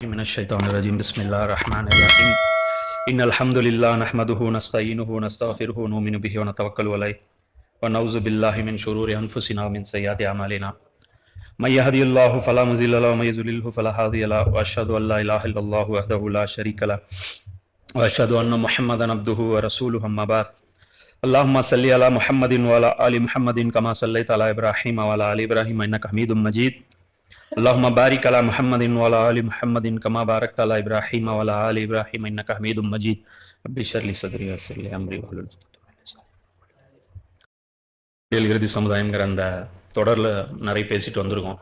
من الشيطان الرجيم بسم الله الرحمن الرحيم إن الحمد لله نحمده ونستعينه ونستغفره ونؤمن به ونتوكل عليه ونعوذ بالله من شرور أنفسنا ومن سيئات أعمالنا من يهدي الله فلا مضل له ومن يضلل فلا هادي له وأشهد أن لا إله إلا الله وحده لا شريك له وأشهد أن محمدا عبده ورسوله أما بعد اللهم صل على محمد وعلى آل محمد كما صليت على إبراهيم وعلى آل إبراهيم إنك حميد مجيد اللهم بارك على محمد وعلى آل محمد كما باركت على إبراهيم وعلى آل إبراهيم إنك حميد مجيد رب اشرح لي صدري ويسر لي أمري واحلل عقدة من لساني இறுதி சமுதாயம்ங்கிற அந்த தொடரில் நிறைய பேசிட்டு வந்திருக்கோம்.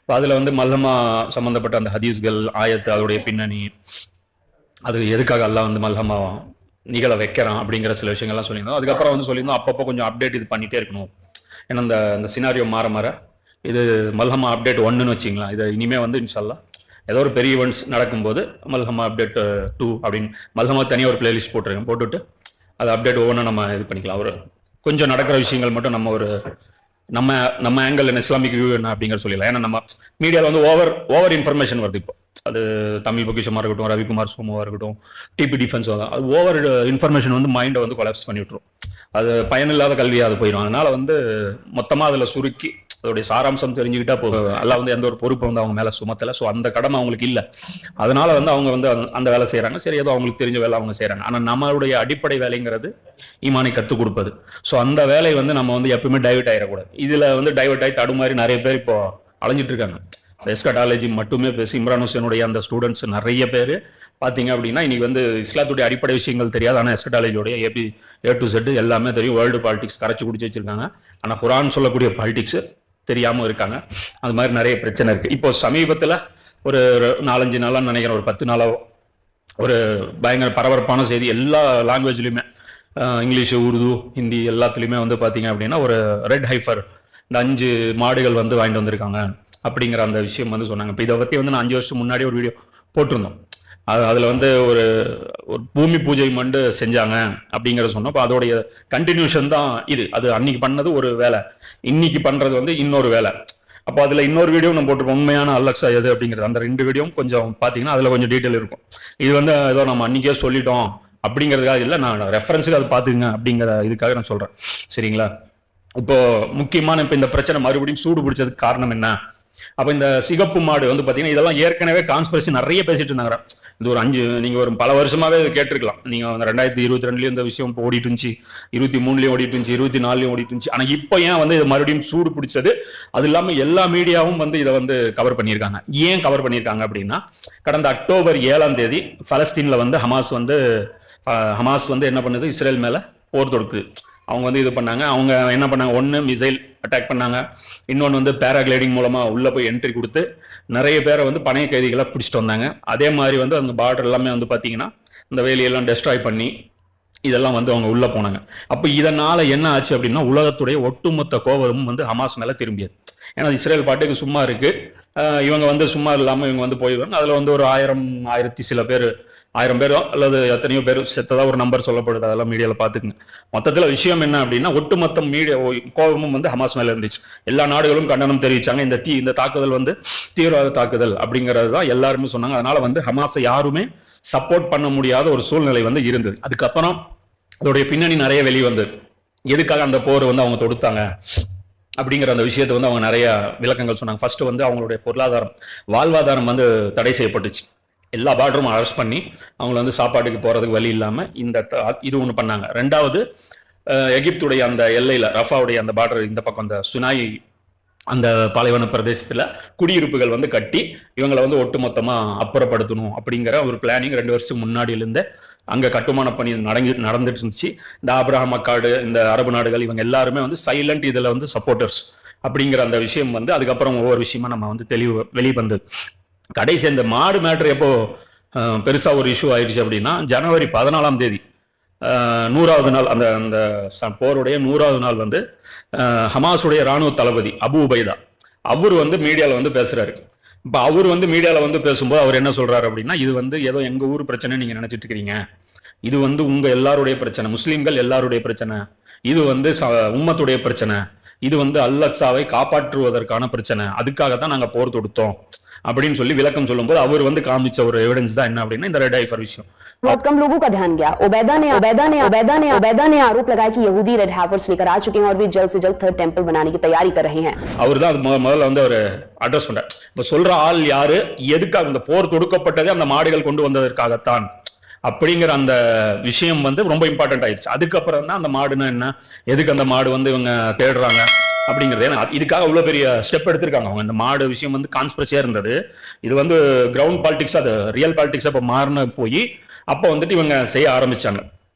இப்போ அதில் மல்ஹமா சம்மந்தப்பட்ட அந்த ஹதீஸ்கள் ஆயத்து அதோடைய பின்னணி அது எதுக்காக அல்லாஹ் மல்ஹமா நிகழ வைக்கிறான் அப்படிங்கிற சில விஷயங்கள்லாம் சொல்லியிருந்தோம். அதுக்கப்புறம் சொல்லியிருந்தோம் அப்பப்போ கொஞ்சம் அப்டேட் இது பண்ணிகிட்டே இருக்கணும். ஏன்னா அந்த சினாரியோ மாற மாற இது மல்ஹமா அப்டேட் 1ன்னு வச்சிங்களா, இது இனிமேல் இன்ஷால்லா ஏதோ ஒரு பெரிய ஈவெண்ட்ஸ் நடக்கும்போது மல்ஹமா அப்டேட் 2 அப்படின்னு மல்ஹமா தனியாக ஒரு பிளேலிஸ்ட் போட்டுட்டு அது அப்டேட் ஒவ்வொன்றும் நம்ம இது பண்ணிக்கலாம். ஒரு கொஞ்சம் நடக்கிற விஷயங்கள் மட்டும் நம்ம ஆங்கிள் என்ன இஸ்லாமிக் வியூ என்ன அப்படிங்கிற சொல்லிடலாம். ஏன்னா நம்ம மீடியாவில் ஓவர் இன்ஃபர்மேஷன் வருது. இப்போ அது தமிழ் பொக்கிஷமாக இருக்கட்டும், ரவிக்குமார் சோமுவாக இருக்கட்டும், டிபி டிஃபென்ஸ் அது ஓவர் இன்ஃபர்மேஷன் மைண்டை கொலாப்ஸ் பண்ணி விட்டுரும். அது பயனில்லாத கல்வியாக அது போயிடும். அதனால மொத்தமாக அதில் சுருக்கி அதோடைய சாராம்சம் தெரிஞ்சுக்கிட்டா போதும். எல்லாம் எந்த ஒரு பொறுப்பை அவங்க மேலே சுமத்தலை. ஸோ அந்த கடமை அவங்களுக்கு இல்லை. அதனால அவங்க அந்த வேலை செய்கிறாங்க. சரி, ஏதோ அவங்களுக்கு தெரிஞ்ச வேலை அவங்க செய்கிறாங்க. ஆனால் நம்மளுடைய அடிப்படை வேலைங்கிறது ஈமானை கற்றுக் கொடுப்பது. ஸோ அந்த வேலை நம்ம எப்பவுமே டைவர்ட் ஆகிடக்கூடாது. இதில் டைவர்ட் ஆகி தடுமாறி நிறைய பேர் இப்போ அலைஞ்சிட்டு இருக்காங்க. எஸ்கட்டாலஜி மட்டுமே பேசி இம்ரான் ஹுசேனுடைய அந்த ஸ்டூடெண்ட்ஸ் நிறைய பேர் பார்த்தீங்க அப்படின்னா இன்னைக்கு இஸ்லாத்துடைய அடிப்படை விஷயங்கள் தெரியாது. ஆனால் எஸ்கட்டாலஜியோடைய A to Z எல்லாமே தெரியும். வேர்ல்டு பாலிடிக்ஸ் கரைச்சி குடிச்சு வச்சிருக்காங்க. ஆனால் குரான் சொல்லக்கூடிய பாலிடிக்ஸ் தெரியாமல் இருக்காங்க. அது மாதிரி நிறைய பிரச்சனை இருக்கு. இப்போ சமீபத்தில் ஒரு 4-5 நாளாக நினைக்கிறேன், ஒரு 10 நாளாக ஒரு பயங்கர பரபரப்பான செய்தி எல்லா லாங்குவேஜ்லையுமே, இங்கிலீஷு, உருது, ஹிந்தி எல்லாத்துலேயுமே பார்த்தீங்க அப்படின்னா ஒரு ரெட் ஹைஃபர் இந்த 5 மாடுகள் வாங்கிட்டு வந்திருக்காங்க அப்படிங்கிற அந்த விஷயம் சொன்னாங்க. இப்போ இதை பற்றி நான் 5 வருஷம் முன்னாடி ஒரு வீடியோ போட்டிருந்தோம். அதில் ஒரு பூமி பூஜை செஞ்சாங்க அப்படிங்கிற சொன்னோம். இப்போ அதோடைய கண்டினியூஷன் தான் இது. அது அன்னைக்கு பண்ணது ஒரு வேலை, இன்னைக்கு பண்ணுறது இன்னொரு வேலை. அப்போ அதில் இன்னொரு வீடியோ நம்ம போட்டிருப்போம், உண்மையான அல்லக்ஸா எது அப்படிங்கிறது. அந்த 2 வீடியோவும் கொஞ்சம் பார்த்தீங்கன்னா அதில் கொஞ்சம் டீட்டெயில் இருக்கும். இது ஏதோ நம்ம அன்னைக்கே சொல்லிட்டோம் அப்படிங்கிறதுக்காக இல்லை, நான் ரெஃபரன்ஸுக்கு அதை பார்த்துக்குங்க அப்படிங்கிற இதுக்காக நான் சொல்கிறேன். சரிங்களா? இப்போ முக்கியமான இப்போ இந்த பிரச்சனை மறுபடியும் சூடு பிடிச்சதுக்கு காரணம் என்ன? அப்போ இந்த சிகப்பு மாடு பார்த்தீங்கன்னா இதெல்லாம் ஏற்கனவே கான்ஸ்பிரசி நிறைய பேசிட்டு இருந்தாங்க. இது ஒரு 5 நீங்கள் ஒரு பல வருஷமாவே கேட்டிருக்கலாம். நீங்கள் 2022 இந்த விஷயம் இப்போ ஓடிட்டு இருந்துச்சு, 23 ஓடிட்டு இருந்துச்சு, 24 ஓடிட்டு இருந்துச்சு. ஆனால் இப்போ ஏன் இது மறுபடியும் சூடு பிடிச்சது? அது இல்லாமல் எல்லா மீடியாவும் இதை கவர் பண்ணியிருக்காங்க. ஏன் கவர் பண்ணியிருக்காங்க அப்படின்னா, கடந்த அக்டோபர் 7ஆம் தேதி பலஸ்தீனில் ஹமாஸ் என்ன பண்ணுது, இஸ்ரேல் மேலே போர் தொடுக்குது. அவங்க இது பண்ணாங்க. அவங்க என்ன பண்ணாங்க, ஒன்று மிசைல் அட்டாக் பண்ணாங்க, இன்னொன்று பேராகிளைடிங் மூலமாக உள்ளே போய் என்ட்ரி கொடுத்து நிறைய பேரை பணைய கைதிகளை பிடிச்சிட்டு வந்தாங்க. அதே மாதிரி அந்த பார்டர் எல்லாமே பார்த்தீங்கன்னா இந்த வேலையெல்லாம் டெஸ்ட்ராய் பண்ணி இதெல்லாம் அவங்க உள்ளே போனாங்க. அப்போ இதனால் என்ன ஆச்சு அப்படின்னா, உலகத்துடைய ஒட்டுமொத்த கோபமும் ஹமாஸ் மேலே திரும்பியது. ஏன்னா இஸ்ரேல் பாட்டுக்கு சும்மா இருக்கு, இவங்க சும்மா இல்லாமல் இவங்க போயிடுவாங்க. அதில் ஒரு 1000 சில பேர், 1000 பேரோ அல்லது எத்தனையோ பேர் செத்ததா ஒரு நம்பர் சொல்லப்படுது. அதெல்லாம் மீடியாவில் பார்த்துக்குங்க. மொத்தத்தில் விஷயம் என்ன அப்படின்னா, ஒட்டுமொத்த மீடியா கோபமும் ஹமாஸ் மேலே இருந்துச்சு. எல்லா நாடுகளும் கண்டனம் தெரிவிச்சாங்க. இந்த தாக்குதல் தீவிரவாத தாக்குதல் அப்படிங்கிறது தான் எல்லாருமே சொன்னாங்க. அதனால ஹமாஸை யாருமே சப்போர்ட் பண்ண முடியாத ஒரு சூழ்நிலை இருந்தது. அதுக்கப்புறம் அதோடைய பின்னணி நிறைய வெளிவந்தது. எதுக்காக அந்த போர் அவங்க தொடுத்தாங்க அப்படிங்கிற அந்த விஷயத்தை அவங்க நிறைய விளக்கங்கள் சொன்னாங்க. ஃபர்ஸ்ட் அவங்களுடைய பொருளாதாரம், வாழ்வாதாரம் தடை செய்யப்பட்டுச்சு. எல்லா பார்டரும் அரெஸ்ட் பண்ணி அவங்கள சாப்பாட்டுக்கு போறதுக்கு வழி இல்லாம இது ஒன்று பண்ணாங்க. 2வது, எகிப்துடைய அந்த எல்லையில ரஃபாவுடைய அந்த பார்டர் இந்த பக்கம் அந்த சுனாய் அந்த பாலைவன பிரதேசத்துல குடியிருப்புகள் கட்டி இவங்களை ஒட்டுமொத்தமா அப்புறப்படுத்தணும் அப்படிங்கிற ஒரு பிளானிங் 2 வருஷத்துக்கு முன்னாடியிலிருந்தே அங்க கட்டுமான பணி நடந்துட்டு இருந்துச்சு. இந்த ஆபிரகாம் மக்காடு, இந்த அரபு நாடுகள் இவங்க எல்லாருமே சைலண்ட் இதுல சப்போர்ட்டர்ஸ் அப்படிங்கிற அந்த விஷயம் அதுக்கப்புறம் ஒவ்வொரு விஷயமா நம்ம தெளிவு வெளியே வந்தது. கடைசி இந்த மாடு மேட்ரு எப்போ பெருசா ஒரு இஷ்யூ ஆயிடுச்சு அப்படின்னா, ஜனவரி 14ஆம் தேதி 100வது நாள், அந்த போருடைய 100வது நாள் ஹமாஸுடைய இராணுவ தளபதி அபு உபைதா அவர் மீடியால பேசுறாரு. இப்போ அவர் மீடியால பேசும்போது அவர் என்ன சொல்றாரு அப்படின்னா, இது ஏதோ எங்க ஊர் பிரச்சனை நீங்க நினைச்சிட்டு இருக்கிறீங்க, இது உங்க எல்லாருடைய பிரச்சனை, முஸ்லீம்கள் எல்லாருடைய பிரச்சனை, இது உம்மத்துடைய பிரச்சனை, இது அல் அக்ஸாவை காப்பாற்றுவதற்கான பிரச்சனை, அதுக்காகத்தான் நாங்க போர் தொடுத்தோம் அப்படின்னு சொல்லி விளக்கம் சொல்லும்போது அவர் வந்து காமிச்ச ஒரு எவிடன்ஸ் தான் என்ன அப்படின்னா இந்த ரெட் ஹைஃபர் விஷயம். बहुत कम लोगों का ध्यान गया। ओबैदा ने आरोप लगाया कि यहूदी रेड हाइफर्स लेकर आ चुके हैं और वे जल्द से जल्द थर्ड टेंपल बनाने की तैयारी कर रहे हैं। அவர் தான் முதல்ல வந்து அவர் அட்ரஸ் பண்றார். இப்ப சொல்ற ஆள் யாரு, எதுக்காக இந்த போர் தொடுக்கப்பட்டதே அந்த மாடுகள் கொண்டு வந்ததற்காகத்தான் அப்படிங்கிற அந்த விஷயம் வந்து ரொம்ப இம்பார்ட்டன்ட் ஆயிடுச்சு. அதுக்கப்புறம் தான் அந்த மாடுன்னா என்ன, எதுக்கு அந்த மாடு வந்து இவங்க தேடுறாங்க அப்படிங்கிறது. ஏன்னா இதுக்காக அவ்வளவு பெரிய ஸ்டெப் எடுத்திருக்காங்க அவங்க. இந்த மாடு விஷயம் வந்து கான்ஸ்பிரசியா இருந்தது. இது வந்து கிரவுண்ட் பாலிடிக்ஸ், அது ரியல் பாலிடிக்ஸ் அப்ப மாறின போய் அப்ப வந்துட்டு இவங்க செய்ய ஆரம்பிச்சாங்க.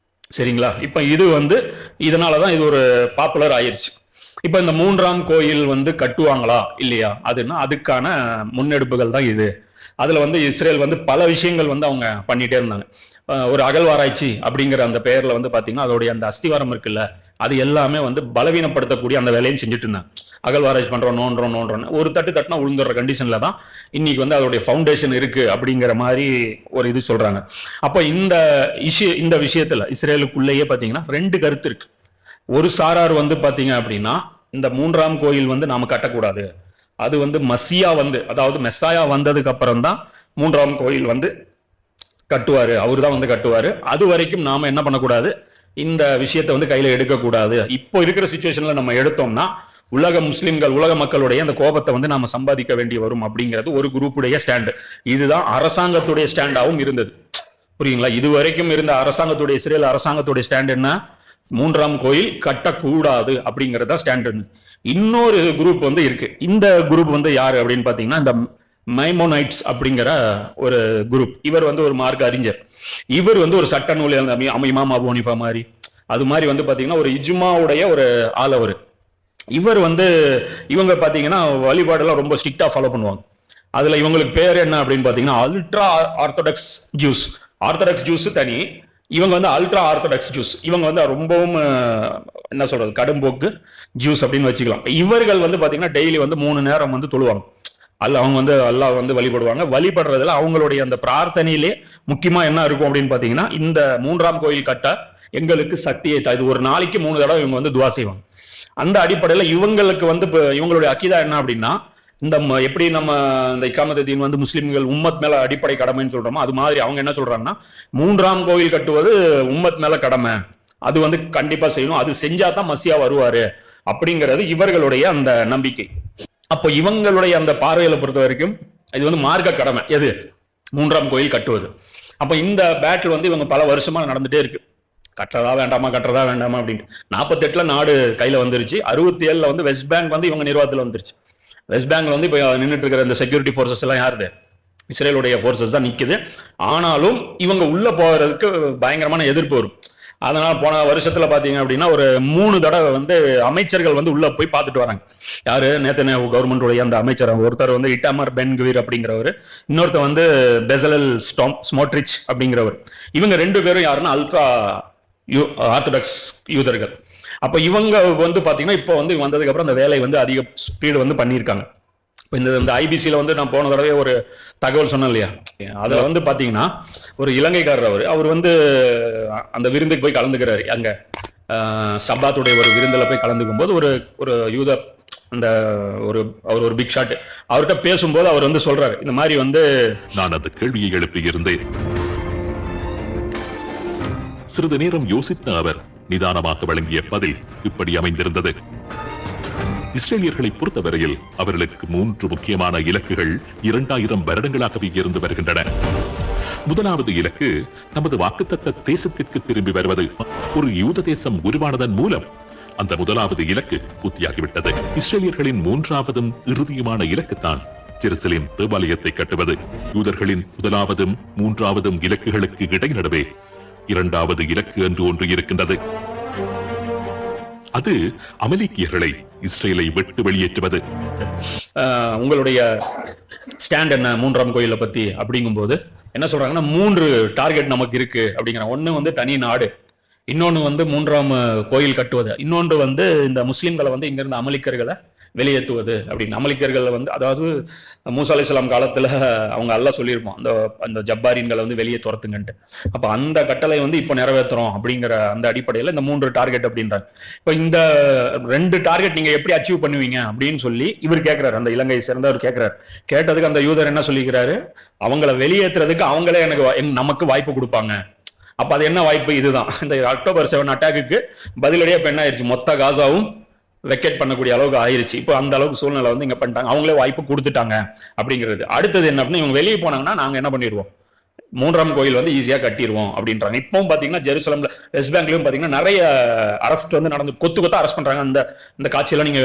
சரிங்களா? இப்ப இது வந்து இதனாலதான் இது ஒரு பாப்புலர் ஆயிருச்சு. இப்ப இந்த 3ஆம் கோயில் வந்து கட்டுவாங்களா இல்லையா, அதுன்னா அதுக்கான முன்னெடுப்புகள் தான் இது. அதுல வந்து இஸ்ரேல் வந்து பல விஷயங்கள் வந்து அவங்க பண்ணிட்டே இருந்தாங்க. ஒரு அகழ்வாராய்ச்சி அப்படிங்கிற அந்த பெயர்ல வந்து பாத்தீங்கன்னா அதோடைய அந்த அஸ்திவாரம் இருக்குல்ல, அது எல்லாமே வந்து பலவீனப்படுத்தக்கூடிய அந்த வேலையும் செஞ்சுட்டு இருந்தாங்க. அகழ்வாராய்ச்சி பண்றோம், நோன்றோம் ஒரு தட்டு தட்டுனா விழுந்துடுற கண்டிஷன்ல தான் இன்னைக்கு வந்து அதோடைய ஃபவுண்டேஷன் இருக்கு அப்படிங்கிற மாதிரி ஒரு இது சொல்றாங்க. அப்போ இந்த விஷயத்துல இஸ்ரேலுக்குள்ளேயே பாத்தீங்கன்னா 2 கருத்து இருக்கு. ஒரு சாரார் வந்து பாத்தீங்க அப்படின்னா இந்த 3ஆம் கோயில் வந்து நாம கட்டக்கூடாது, அது வந்து மசியா வந்து அதாவது மெஸ்ஸாயா வந்ததுக்கு அப்புறம் தான் 3ஆம் கோயில் வந்து கட்டுவாரு, அவரு தான் வந்து கட்டுவாரு. அது வரைக்கும் நாம என்ன பண்ணக்கூடாது, இந்த விஷயத்தை வந்து கையில எடுக்கக்கூடாது. இப்போ இருக்கிற சிச்சுவேஷன்ல நம்ம எடுத்தோம்னா உலக முஸ்லிம்கள், உலக மக்களுடைய அந்த கோபத்தை வந்து நாம சம்பாதிக்க வேண்டி வரும் அப்படிங்கிறது ஒரு குரூப்புடைய ஸ்டாண்டு. இதுதான் அரசாங்கத்துடைய ஸ்டாண்டாவும் இருந்தது. புரியுங்களா? இது வரைக்கும் இருந்த அரசாங்கத்துடைய, இஸ்ரேல் அரசாங்கத்துடைய ஸ்டாண்ட் என்ன, 3ஆம் கோயில் கட்டக்கூடாது அப்படிங்கறத ஸ்டாண்ட். இன்னொரு குரூப் வந்து இருக்கு. இந்த குரூப் வந்து யாரு அப்படின்னு பாத்தீங்கன்னா இந்த மைமோனைட்ஸ் அப்படிங்கிற ஒரு குரூப். இவர் வந்து ஒரு மார்க்க அறிஞர். இவர் வந்து ஒரு சட்ட நூல் இமாம் அபூ ஹனீஃபா மாதிரி, அது மாதிரி வந்து பாத்தீங்கன்னா ஒரு இஜ்மாவுடைய ஒரு ஆள் அவரு. இவர் வந்து இவங்க பாத்தீங்கன்னா வழிபாடெல்லாம் ரொம்ப ஸ்ட்ரிக்டா ஃபாலோ பண்ணுவாங்க. அதுல இவங்களுக்கு பேர் என்ன அப்படின்னு பாத்தீங்கன்னா ultra orthodox juice. Orthodox juice தனி, இவங்க வந்து அல்ட்ரா ஆர்த்தடாக்ஸ் ஜூஸ். இவங்க வந்து ரொம்பவும் என்ன சொல்றது, கடும்போக்கு ஜூஸ் அப்படின்னு வச்சுக்கலாம். இவர்கள் வந்து பாத்தீங்கன்னா டெய்லி வந்து 3 நேரம் வந்து தொழுவாங்க. அவங்க வந்து அல்லாஹ் வந்து வழிபடுவாங்க. வழிபடுறதுல அவங்களுடைய அந்த பிரார்த்தனையிலே முக்கியமா என்ன இருக்கும் அப்படின்னு பாத்தீங்கன்னா இந்த 3ஆம் கோயில் கட்ட எங்களுக்கு சக்தியை இது ஒரு நாளைக்கு 3 தடவை இவங்க வந்து துவா செய்வாங்க. அந்த அடிப்படையில இவங்களுக்கு வந்து இவங்களுடைய அக்கீதா என்ன அப்படின்னா, இந்த எப்படி நம்ம இந்த இக்காமத்தீன் வந்து முஸ்லிம்கள் உம்மத் மேல அடிப்படை கடமைன்னு சொல்றோமோ அது மாதிரி அவங்க என்ன சொல்றாங்கன்னா 3ஆம் கோயில் கட்டுவது உம்மத் மேல கடமை, அது வந்து கண்டிப்பா செய்யணும், அது செஞ்சா தான் மசியா வருவாரு அப்படிங்கிறது இவர்களுடைய அந்த நம்பிக்கை. அப்போ இவங்களுடைய அந்த பார்வையில பொறுத்த வரைக்கும் இது வந்து மார்க்க கடமை, எது 3ஆம் கோயில் கட்டுவது. அப்ப இந்த பேட்டில் வந்து இவங்க பல வருஷமா நடந்துட்டே இருக்கு. கட்டுறதா வேண்டாமா அப்படின்னு 48ல நாடு கையில வந்துருச்சு. 67ல வந்து வெஸ்ட் பேங்க் வந்து இவங்க நிர்வாகத்துல வந்துருச்சு. வெஸ்ட் பேங்க்ல வந்து இப்ப நின்றுட்டு இருக்கிற இந்த செக்யூரிட்டி போர்சஸ் எல்லாம் யாருது, இஸ்ரேலுடைய போர்சஸ் தான் நிக்குது. ஆனாலும் இவங்க உள்ள போறதுக்கு பயங்கரமான எதிர்ப்பு வரும். அதனால போன வருஷத்துல பாத்தீங்க அப்படின்னா ஒரு 3 தடவை வந்து அமைச்சர்கள் வந்து உள்ள போய் பார்த்துட்டு வராங்க. யாரு, நேத்தனேஹு கவர்மெண்டுடைய அந்த அமைச்சர். ஒருத்தர் வந்து இட்டாமர் பென் குவீர் அப்படிங்கிறவர், இன்னொருத்தர் வந்து பெசலல் ஸ்மோட்ரிச் அப்படிங்கிறவர். இவங்க 2 பேரும் யாருன்னா அல்ட்ரா ஆர்த்தடாக்ஸ் யூதர்கள். அப்ப இவங்க வந்து பாத்தீங்கன்னா இப்போ வந்து வந்ததுக்கு அப்புறம் அந்த வேலை வந்து அதிக ஸ்பீடு வந்து பண்ணியிருக்காங்க. இந்த ஐபிசியில வந்து நான் போன தடவை ஒரு தகவல் சொன்னேன் இல்லையா, அதுல வந்து பாத்தீங்கன்னா ஒரு இலங்கைக்காரர் அவர் வந்து அந்த விருந்துக்கு போய் கலந்துக்கிறாரு. அங்க சப்பாத்துடைய ஒரு விருந்துல போய் கலந்துக்கும் போது ஒரு யூத அந்த அவர் ஒரு பிக் ஷாட் அவர்கிட்ட பேசும்போது அவர் வந்து சொல்றாரு, இந்த மாதிரி வந்து நான் அந்த கேள்வியை எழுப்பியிருந்தேன். சிறிது நேரம் யோசித்த அவர் நிதானமாக வழங்கிய பதில் இப்படி அமைந்திருந்தது. இஸ்ரேலியர்களை பொறுத்தவரையில் அவர்களுக்கு 3 முக்கியமான இலக்குகள் 2000 வருடங்களாகவே இருந்து வருகின்றன. முதலாவது இலக்கு நமது வாக்குத்தத்த தேசத்திற்கு திரும்பி வருவது. ஒரு யூத தேசம் உருவானதன் மூலம் அந்த முதலாவது இலக்கு பூர்த்தியாகிவிட்டது. இஸ்ரேலியர்களின் 3ஆவதும் இறுதியுமான இலக்குத்தான் ஜெருசலேம் தேவாலயத்தை கட்டுவது. யூதர்களின் முதலாவதும் 3ஆவதும் இலக்குகளுக்கு இடைநடுவே 2வது இலக்கு என்று ஒன்று இருக்கின்றது. அது அமலேக்கியர்களை இஸ்ரேலை விட்டு வெளியேற்றுவது. உங்களுடைய ஸ்டாண்ட் என்ன 3ஆம் கோயிலை பத்தி அப்படிங்கும்போது என்ன சொல்றாங்கன்னா 3 டார்கெட் நமக்கு இருக்கு அப்படிங்கிற. ஒண்ணு வந்து தனி நாடு, இன்னொன்னு வந்து 3ஆம் கோயில் கட்டுவது, இன்னொன்று வந்து இந்த முஸ்லிம்களை வந்து இங்க இருந்த அமலிக்கர்களை வெளியேற்றுவது அப்படின்னு. அமலிக்கர்கள் வந்து அதாவது மூசா அலைஹிஸ்ஸலாம் காலத்துல அவங்க அல்லாஹ் சொல்லியிருப்போம் அந்த அந்த ஜப்பாரின்களை வந்து வெளியே துரத்துங்கன்ட்டு. அப்ப அந்த கட்டளை வந்து இப்போ நிறைவேற்றுறோம் அப்படிங்கிற அந்த அடிப்படையில் இந்த 3 டார்கெட் அப்படின்றாங்க. இப்போ இந்த 2 டார்கெட் நீங்க எப்படி அச்சீவ் பண்ணுவீங்க அப்படின்னு சொல்லி இவர் கேட்கிறாரு, அந்த இலங்கை சேர்ந்தவர் கேட்கிறாரு. கேட்டதுக்கு அந்த யூதர் என்ன சொல்லிக்கிறாரு, அவங்கள வெளியேற்றுறதுக்கு அவங்களே நமக்கு வாய்ப்பு கொடுப்பாங்க. அப்ப அது என்ன வாய்ப்பு, இதுதான். இந்த அக்டோபர் 7 அட்டாக்கு பதிலடியா இப்ப என்ன ஆயிடுச்சு, மொத்த காசாவும் வெக்கேட் பண்ணக்கூடிய அளவுக்கு ஆயிருச்சு. இப்போ அந்த அளவுக்கு சூழ்நிலை வந்து இங்க பண்ணிட்டாங்க, அவங்களே வாய்ப்பு கொடுத்துட்டாங்க அப்படிங்கிறது. அடுத்தது என்ன அப்படின்னா, இவங்க வெளியே போனாங்கன்னா நாங்க என்ன பண்ணிடுவோம், 3ஆம் கோயில் வந்து ஈஸியா கட்டிடுவோம் அப்படின்றாங்க. இப்பவும் பாத்தீங்கன்னா ஜெருசலம்ல வெஸ்ட் பேங்க்லயும் பாத்தீங்கன்னா நிறைய அரெஸ்ட் வந்து நடந்து கொத்து கொத்தா அரெஸ்ட் பண்றாங்க. அந்த காட்சியெல்லாம் நீங்க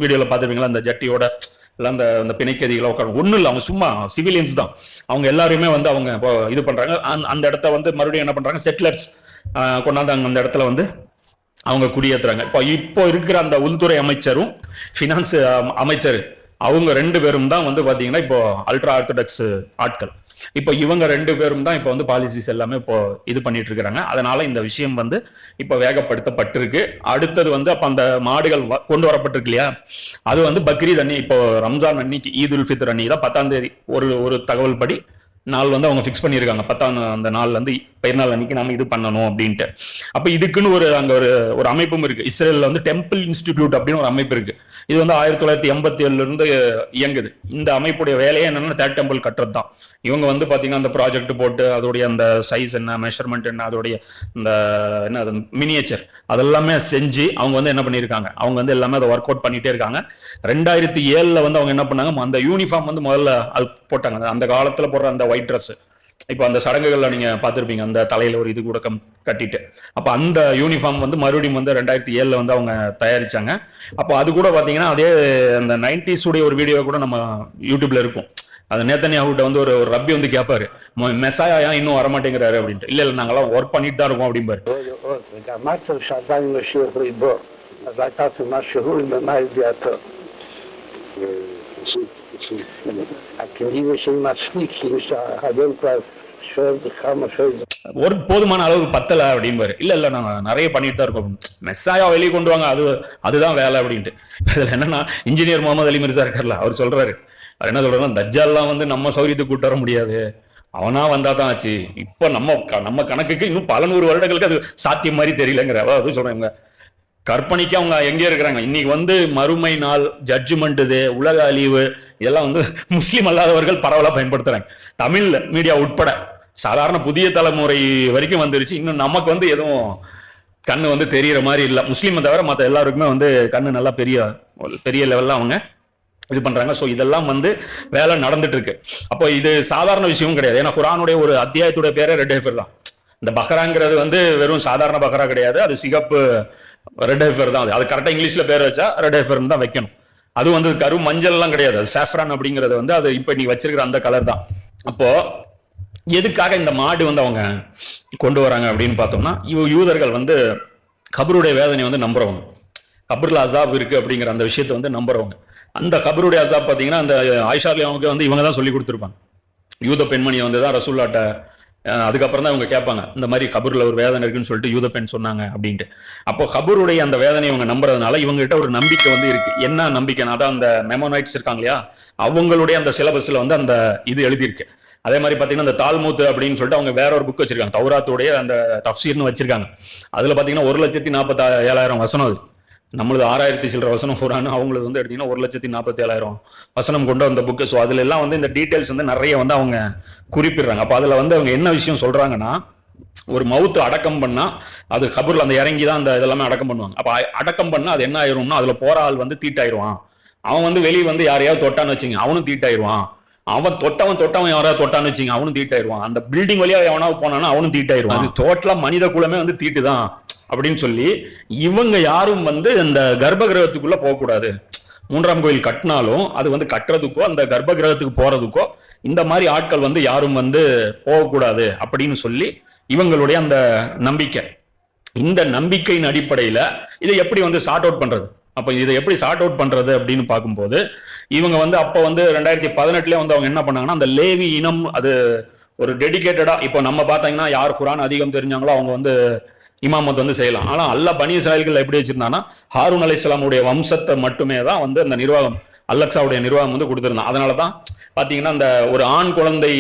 வீடியோல பாத்துருப்பீங்களா, அந்த ஜட்டியோட எல்லாம் அந்த பிணைக்கதிகளை உட்காந்து ஒன்றும் இல்லை, அவங்க சும்மா சிவிலியன்ஸ் தான். அவங்க எல்லாருமே வந்து அவங்க இப்போ இது பண்றாங்க. அந்த இடத்த வந்து மறுபடியும் என்ன பண்றாங்க, செட்டிலர்ஸ் கொண்டாந்து அந்த இடத்துல வந்து அவங்க குடியேற்றுறாங்க. இப்போ இருக்கிற அந்த உள்துறை அமைச்சரும் ஃபினான்ஸ் அமைச்சர் அவங்க 2 பேரும் தான் வந்து பாத்தீங்கன்னா இப்போ அல்ட்ரா ஆர்த்தடாக்ஸ் ஆட்கள். இப்போ இவங்க 2 பேரும் தான் இப்போ வந்து பாலிசிஸ் எல்லாமே இப்போ இது பண்ணிட்டு இருக்கிறாங்க. அதனால இந்த விஷயம் வந்து இப்போ வேகப்படுத்தப்பட்டிருக்கு. அடுத்தது வந்து அப்ப அந்த மாடுகள் கொண்டு வரப்பட்டிருக்கு இல்லையா, அது வந்து பக்ரீத் அன்னி, இப்போ ரம்ஜான் அன்னைக்கு ஈத் உல் ஃபித்ர் அன்னி தான் 10ஆம் தேதி ஒரு தகவல் படி நாள் வந்து அவங்க ஃபிக்ஸ் பண்ணியிருக்காங்க. 10ஆம் அந்த நாள் வந்து பெருநாள் அன்னைக்கு நாம இது பண்ணணும் அப்படின்ட்டு. அப்ப இதுக்குன்னு அங்க ஒரு அமைப்பும் இருக்கு. இஸ்ரேல்ல வந்து டெம்பிள் இன்ஸ்டிடியூட் அப்படின்னு ஒரு அமைப்பு இருக்கு. இது வந்து 1987 இருந்து இயங்குது. இந்த அமைப்புடைய வேலையே என்னன்னா தேர்ட் டெம்பிள் கட்டுறது தான். இவங்க வந்து பாத்தீங்கன்னா அந்த ப்ராஜெக்ட் போட்டு அதோடைய அந்த சைஸ் என்ன, மெஷர்மெண்ட் என்ன, அதோடைய இந்த என்ன மினியேச்சர் அதெல்லாமே செஞ்சு அவங்க வந்து என்ன பண்ணியிருக்காங்க, அவங்க வந்து எல்லாமே அதை ஒர்க் அவுட் பண்ணிட்டே இருக்காங்க. 2007 வந்து அவங்க என்ன பண்ணாங்க, அந்த யூனிஃபார்ம் வந்து முதல்ல அது போட்டாங்க. அந்த காலத்துல போடுற அந்த ஒயிட் ட்ரெஸ், இப்போ அந்த சடங்குகள்ல நீங்க பார்த்திருப்பீங்க, அந்த தலையில ஒரு இது கூட கட்டிட்டு. அப்ப அந்த யூனிஃபார்ம் வந்து மறுபடியும் வந்து 2007 வந்து அவங்க தயாரிச்சாங்க. அப்போ அது கூட பாத்தீங்கன்னா அதே அந்த 90s உடைய ஒரு வீடியோ கூட நம்ம யூடியூப்ல இருக்கும். அது நேத்தன்யாஹூட்ட வந்து ஒரு ரப்பி வந்து கேட்பாரு, மெசாயா ஏன் இன்னும் வரமாட்டேங்கிறாரு அப்படின்ட்டு. இல்ல நாங்கெல்லாம் ஒர்க் பண்ணிட்டு தான் இருக்கோம் அப்படிம்பாரு. ஒரு போதுமான அளவுக்கு பத்தல அப்படிம்பாரு. இல்ல நாங்க நிறைய பண்ணிட்டு தான் இருக்கோம். மெஸ்ஸாயா வெளியே கொண்டு வாங்க, அதுதான் வேலை அப்படின்ட்டு. இதுல என்னன்னா இன்ஜினியர் முகமது அலி மிர்சா இருக்கார்ல, அவர் சொல்றாரு, அவர் என்ன சொல்றாருன்னா, தஜ்ஜால்லாம் வந்து நம்ம சௌரியத்துக்கு கூட்டு வர முடியாது, அவனா வந்தா தான் ஆச்சு. இப்ப நம்ம கணக்குக்கு இன்னும் பல 100 வருடங்களுக்கு அது சாத்தியம் மாதிரி தெரியலங்கிற அது சொல்றாங்க. கற்பனைக்கு அவங்க எங்கே இருக்கிறாங்க. இன்னைக்கு வந்து மறுமை நாள், ஜட்ஜ்மெண்ட் டே, உலக அழிவு இதெல்லாம் வந்து முஸ்லீம் அல்லாதவர்கள் பரவலா பயன்படுத்துறாங்க. தமிழ் மீடியா உட்பட சாதாரண புதிய தலைமுறை வரைக்கும் வந்துருச்சு. இன்னும் நமக்கு வந்து எதுவும் கண்ணு வந்து தெரியற மாதிரி இல்லை. முஸ்லீமை தவிர மற்ற எல்லாருக்குமே வந்து கண்ணு நல்லா பெரிய லெவல்ல அவங்க இது பண்றாங்க. ஸோ இதெல்லாம் வந்து வேலை நடந்துட்டு இருக்கு. அப்போ இது சாதாரண விஷயமும் கிடையாது. ஏன்னா குர்ஆனுடைய ஒரு அத்தியாயத்துடைய பேரே ரெட் ஹைஃபர் தான். இந்த பஹ்ராங்கிறது வந்து வெறும் சாதாரண பஹ்ரா கிடையாது, அது சிகப்பு ரெட் ஹைஃபர் தான். அது கரெக்டா இங்கிலீஷ்ல பேர் வச்சா ரெட் ஹைஃபர் தான் வைக்கணும். அது வந்து கரு மஞ்சள் எல்லாம் கிடையாது, அது சாஃப்ரான் அப்படிங்கிறது வந்து அது இப்ப நீ வச்சிருக்கிற அந்த கலர் தான். அப்போ எதுக்காக இந்த மாடு வந்து அவங்க கொண்டு வராங்க அப்படின்னு பார்த்தோம்னா, யூதர்கள் வந்து கபருடைய வேதனை வந்து நம்புறவங்க, கபர்ல அசாப் இருக்கு அப்படிங்கிற அந்த விஷயத்தை வந்து நம்புறவங்க. அந்த கபருடைய அசாப் பார்த்தீங்கன்னா அந்த ஆயிஷா அவங்க வந்து இவங்க தான் சொல்லி கொடுத்துருப்பாங்க. யூத பெண்மணியை வந்து தான் ரசூல்லாட்ட அதுக்கப்புறம் தான் இவங்க கேட்பாங்க, இந்த மாதிரி கபூர்ல ஒரு வேதனை இருக்குன்னு சொல்லிட்டு யூத பெண் சொன்னாங்க அப்படின்ட்டு. அப்போ கபூருடைய அந்த வேதனை இவங்க நம்புறதுனால இவங்க கிட்ட ஒரு நம்பிக்கை வந்து இருக்கு. என்ன நம்பிக்கைனா, அதான் அந்த மெமோனைட்ஸ் இருக்காங்க இல்லையா, அவங்களுடைய அந்த சிலபஸ்ல வந்து அந்த இது எழுதியிருக்கு. அதே மாதிரி பாத்தீங்கன்னா இந்த தால்மூத் அப்படின்னு சொல்லிட்டு அவங்க வேற ஒரு புக் வச்சிருக்காங்க, தௌராத்துடைய அந்த தஃப்சீர்னு வச்சிருக்காங்க. அதுல பாத்தீங்கன்னா 1,47,000 வசனம். அது நம்மளது 6,000 சில்லற வசனம் குர்ஆன், அவங்களுக்கு வந்து எடுத்தீங்கன்னா 1,47,000 வசனம் கொண்டு வந்த புக்கு. ஸோ அதுல எல்லாம் வந்து இந்த டீடைல்ஸ் வந்து நிறைய வந்து அவங்க குறிப்பிடுறாங்க. அப்போ அதுல வந்து அவங்க என்ன விஷயம் சொல்றாங்கன்னா, ஒரு மவுத்து அடக்கம் பண்ணா அது கபூர்ல அந்த இறங்கி தான் அந்த இதெல்லாமே அடக்கம் பண்ணுவாங்க. அப்ப அடக்கம் பண்ணா அது என்ன ஆயிரும்னா, அதுல போற ஆள் வந்து தீட்டாயிருவான். அவன் வந்து வெளியே வந்து யாரையாவது தொட்டான்னு வச்சுங்க, அவனும் தீட்டாயிருவான். அவன் தொட்டவன் யாராவது தொட்டான்னு வச்சுங்க, அவனும் தீட்டாயிருவான். அந்த பில்டிங் வழியா எவனாவது போனானா அவனும் தீட்டாயிருவான். அது டோட்டலா மனித குலமே வந்து தீட்டுதான் அப்படின்னு சொல்லி இவங்க யாரும் வந்து இந்த கர்ப்ப கிரகத்துக்குள்ள போகக்கூடாது. 3ஆம் கோயில் கட்டினாலும் அது வந்து கட்டுறதுக்கோ அந்த கர்ப்ப கிரகத்துக்கு போறதுக்கோ இந்த மாதிரி ஆட்கள் வந்து யாரும் வந்து போகக்கூடாது அப்படின்னு சொல்லி இவங்களுடைய அந்த நம்பிக்கை. இந்த நம்பிக்கையின் அடிப்படையில இதை எப்படி வந்து சார்ட் அவுட் பண்றது, அப்ப இதை எப்படி சார்ட் அவுட் பண்றது அப்படின்னு பார்க்கும்போது இவங்க வந்து அப்ப வந்து 2018 வந்து அவங்க என்ன பண்ணாங்கன்னா, அந்த லேவி இனம் அது ஒரு டெடிகேட்டடா, இப்போ நம்ம பார்த்தீங்கன்னா யார் குர்ஆன் அதிகம் தெரிஞ்சாங்களோ அவங்க வந்து இமாமத் வந்து செய்யலாம். ஆனா அல்லாஹ் பனி இஸ்ராயல்கள் எப்படி வச்சிருந்தான்னா ஹாரூன் அலைஹிஸ்ஸலாமுடைய வம்சத்தை மட்டுமே தான் வந்து அந்த நிர்வாகம் அலெக்சாவுடைய நிர்வாகம் வந்து கொடுத்திருந்தான். அதனாலதான் பாத்தீங்கன்னா அந்த ஒரு ஆண் குழந்தை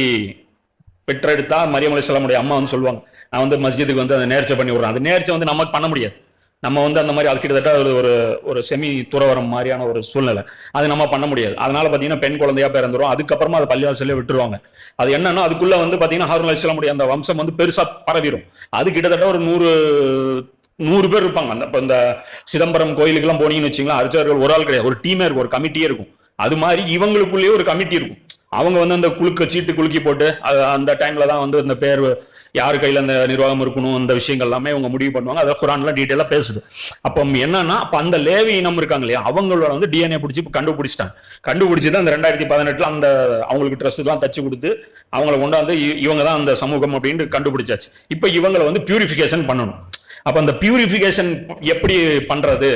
பெற்றெடுத்தா மரியம் அலைஹிஸ்ஸலாமுடைய அம்மா வந்து சொல்லுவாங்க, நான் வந்து மஸ்ஜிதுக்கு வந்து அந்த நேர்ச்சை பண்ணி விடுறேன். அது நேர்ச்சை வந்து நமக்கு பண்ண முடியாது, நம்ம வந்து அந்த மாதிரி அது கிட்டத்தட்ட ஒரு ஒரு செமி துறவரம் மாதிரியான ஒரு சூழ்நிலை, அது நம்ம பண்ண முடியாது. அதனால பாத்தீங்கன்னா பெண் குழந்தையா பிறந்துரும். அதுக்கப்புறமா அது பள்ளிவாசலே விட்டுருவாங்க. அது என்னன்னா அதுக்குள்ள வந்து பாத்தீங்கன்னா ஹாரூன் அலைஹிஸ்ஸலாமுடைய அந்த வம்சம் வந்து பெருசா பரவிடும். அது கிட்டத்தட்ட ஒரு 100 பேர் இருப்பாங்க. அந்த இந்த சிதம்பரம் கோயிலுக்கு எல்லாம் போனீங்கன்னு வச்சுங்களா, அர்ச்சகர்கள் ஒரு ஆள் கிடையாது, ஒரு டீமே இருக்கும், ஒரு கமிட்டியே இருக்கும். அது மாதிரி இவங்களுக்குள்ளேயே ஒரு கமிட்டி இருக்கும். அவங்க வந்து அந்த சீட்டு குலுக்கி போட்டு அந்த டைம்ல தான் வந்து இந்த பேர் யாரு கையில அந்த நிர்வாகம் இருக்கணும், அந்த விஷயங்கள் எல்லாமே அவங்க முடிவு பண்ணுவாங்க. அதை குர்ஆன்ல டீட்டெயிலா பேசுது. அப்போ என்னன்னா அப்ப அந்த லேவி இனம் இருக்காங்க இல்லையா, அவங்களோட வந்து டிஎன்ஏ பிடிச்சி கண்டுபிடிச்சிட்டாங்க. கண்டுபிடிச்சது அந்த 2018 அந்த அவங்களுக்கு ட்ரெஸ் எல்லாம் தச்சு கொடுத்து அவங்களை கொண்டாந்து இவங்க தான் அந்த சமூகம் அப்படின்னு கண்டுபிடிச்சாச்சு. இப்ப இவங்களை வந்து பியூரிஃபிகேஷன் பண்ணணும். அப்ப அந்த பியூரிஃபிகேஷன் எப்படி பண்றது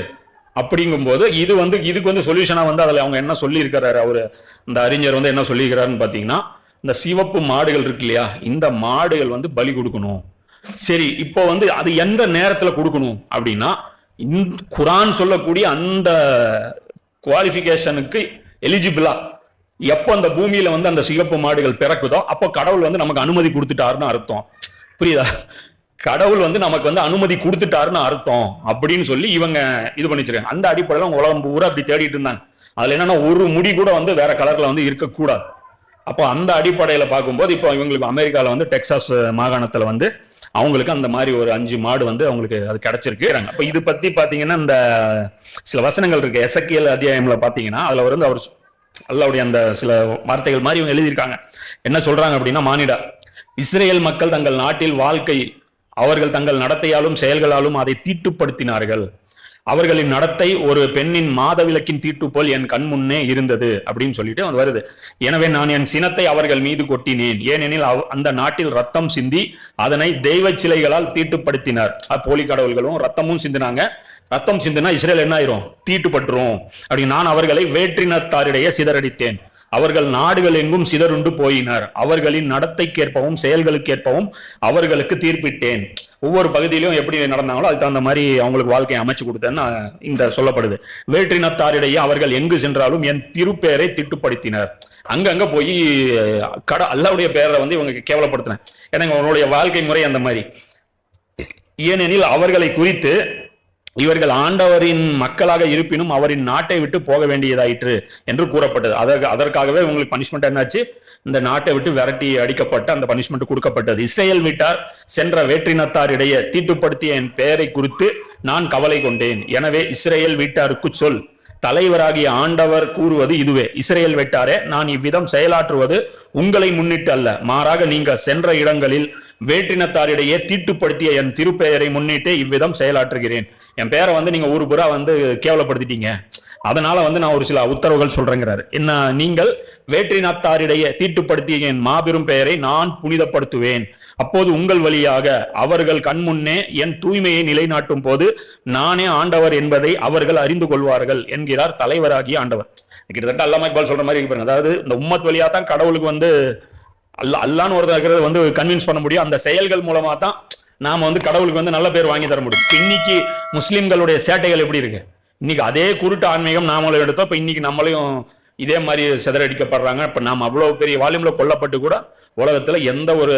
அப்படிங்கும்போது இது வந்து இதுக்கு வந்து சொல்யூஷனா வந்து அதுல அவங்க என்ன சொல்லி இருக்கிறாரு, அவரு இந்த அறிஞர் வந்து என்ன சொல்லி இருக்கிறாருன்னு பாத்தீங்கன்னா, இந்த சிவப்பு மாடுகள் இருக்கு இல்லையா, இந்த மாடுகள் வந்து பலி கொடுக்கணும். சரி, இப்போ வந்து அது எந்த நேரத்துல கொடுக்கணும் அப்படின்னா, குர்ஆன் சொல்லக்கூடிய அந்த குவாலிஃபிகேஷனுக்கு எலிஜிபிளா எப்போ அந்த பூமியில வந்து அந்த சிவப்பு மாடுகள் பிறக்குதோ அப்போ கடவுள் வந்து நமக்கு அனுமதி கொடுத்துட்டாருன்னு அர்த்தம். புரியுதா? கடவுள் வந்து நமக்கு வந்து அனுமதி கொடுத்துட்டாருன்னு அர்த்தம் அப்படின்னு சொல்லி இவங்க இது பண்ணிச்சிருக்காங்க. அந்த அடிப்படையில் அவங்க உலகம் பூரா அப்படி தேடிட்டு இருந்தாங்க. அதுல என்னன்னா ஒரு முடி கூட வந்து வேற கலர்ல வந்து இருக்கக்கூடாது. அப்போ அந்த அடிப்படையில பார்க்கும்போது இப்போ இவங்களுக்கு அமெரிக்கால வந்து டெக்சாஸ் மாகாணத்துல வந்து அவங்களுக்கு அந்த மாதிரி ஒரு 5 மாடு வந்து அவங்களுக்கு அது கிடைச்சிருக்கு. அப்ப இது பத்தி பாத்தீங்கன்னா இந்த சில வசனங்கள் இருக்கு எசேக்கியேல் அத்தியாயம்ல பாத்தீங்கன்னா, அதுல வந்து அவர் அல்லாஹ்வுடைய அந்த சில வார்த்தைகள் மாதிரி இவங்க எழுதியிருக்காங்க. என்ன சொல்றாங்க அப்படின்னா, மானிடா, இஸ்ரேல் மக்கள் தங்கள் நாட்டில் வாழ்க்கையில் அவர்கள் தங்கள் நடத்தையாலும் செயல்களாலும் அதை தீட்டுப்படுத்தினார்கள். அவர்களின் நடத்தை ஒரு பெண்ணின் மாதவிலக்கின் தீட்டு போல் என் கண் முன்னே இருந்தது அப்படின்னு சொல்லிட்டு வருது. எனவே நான் என் சினத்தை அவர்கள் மீது கொட்டினேன், ஏனெனில் அந்த நாட்டில் ரத்தம் சிந்தி அதனை தெய்வ சிலைகளால் தீட்டுப்படுத்தினார். போலி கடவுள்களும் ரத்தமும் சிந்தினாங்க. ரத்தம் சிந்தினா இஸ்ரேல் என்ன ஆயிரும், தீட்டுப்பட்டுரும். அப்படி நான் அவர்களை வேற்றினத்தாரிடையே சிதறடித்தேன், அவர்கள் நாடுகள் எங்கும் சிதறுண்டு போயினர், அவர்களின் நடத்தைக்கேற்பவும் செயல்களுக்கேற்பவும் அவர்களுக்கு தீர்ப்பிட்டேன். ஒவ்வொரு பகுதியிலும் எப்படி நடந்தாங்களோ அதுக்கு தகுந்த மாதிரி அவங்களுக்கு வாழ்க்கையை அமைச்சு கொடுத்தேன்னு இந்த சொல்லப்படுது. வேற்றினத்தாரிடையே அவர்கள் எங்கு சென்றாலும் என் திருப்பெயரை திட்டுப்படுத்தினர். அங்கங்க போய் அல்லாஹ்வுடைய பெயரை வந்து இவங்க கேவலப்படுத்தின. ஏன்னா அவனுடைய வாழ்க்கை முறை அந்த மாதிரி. ஏனெனில் அவர்களை குறித்து இவர்கள் ஆண்டவரின் மக்களாக இருப்பினும் அவரின் நாட்டை விட்டு போக வேண்டியதாயிற்று என்று கூறப்பட்டது. அதற்காகவே உங்களுக்கு பனிஷ்மெண்ட் என்னாச்சு, இந்த நாட்டை விட்டு விரட்டி அடிக்கப்பட்ட அந்த பனிஷ்மெண்ட் கொடுக்கப்பட்டது. இஸ்ரேல் வீட்டார் சென்ற வேற்றினத்தாரிடையே தீட்டுப்படுத்திய என் பெயரை குறித்து நான் கவலை கொண்டேன். எனவே இஸ்ரேல் வீட்டாருக்கு சொல், தலைவராகிய ஆண்டவர் கூறுவது இதுவே, இஸ்ரேல் வீட்டாரே, நான் இவ்விதம் செயலாற்றுவது உங்களை முன்னிட்டு அல்ல, மாறாக நீங்க சென்ற இடங்களில் வேற்றினத்தாரிடையே தீட்டுப்படுத்திய என் திருப்பெயரை முன்னிட்டு இவ்விதம் செயலாற்றுகிறேன். என் பெயரை வந்து நீங்க ஒரு புறா வந்து கேவலப்படுத்திட்டீங்க, அதனால வந்து நான் ஒரு சில உத்தரவுகள் சொல்றேங்கிறாரு. என்ன, நீங்கள் வேற்றினத்தாரிடையே தீட்டுப்படுத்திய என் மாபெரும் பெயரை நான் புனிதப்படுத்துவேன். அப்போது உங்கள் வழியாக அவர்கள் கண்முன்னே என் தூய்மையை நிலைநாட்டும் போது நானே ஆண்டவர் என்பதை அவர்கள் அறிந்து கொள்வார்கள் என்கிறார் தலைவராகிய ஆண்டவர். கிட்டத்தட்ட அல்லாஹ் இக்பால் சொல்ற மாதிரி பாருங்க. அதாவது இந்த உம்மத் வழியா தான் கடவுளுக்கு வந்து அல்லான்னு ஒருத்தர் வந்து கன்வின்ஸ் பண்ண முடியும். அந்த செயல்கள் மூலமா தான் நாம வந்து கடவுளுக்கு வந்து நல்ல பேர் வாங்கி தர முடியும். இன்னைக்கு முஸ்லிம்களுடைய சேட்டைகள் எப்படி இருக்கு, இன்னைக்கு அதே குருட்டு ஆன்மீகம் நாமளும் எடுத்தோம். இப்ப இன்னைக்கு நம்மளையும் இதே மாதிரி சிதறடிக்கப்படுறாங்க. இப்ப நாம் அவ்வளவு பெரிய வால்யூம்ல கொல்லப்பட்டு கூட உலகத்துல எந்த ஒரு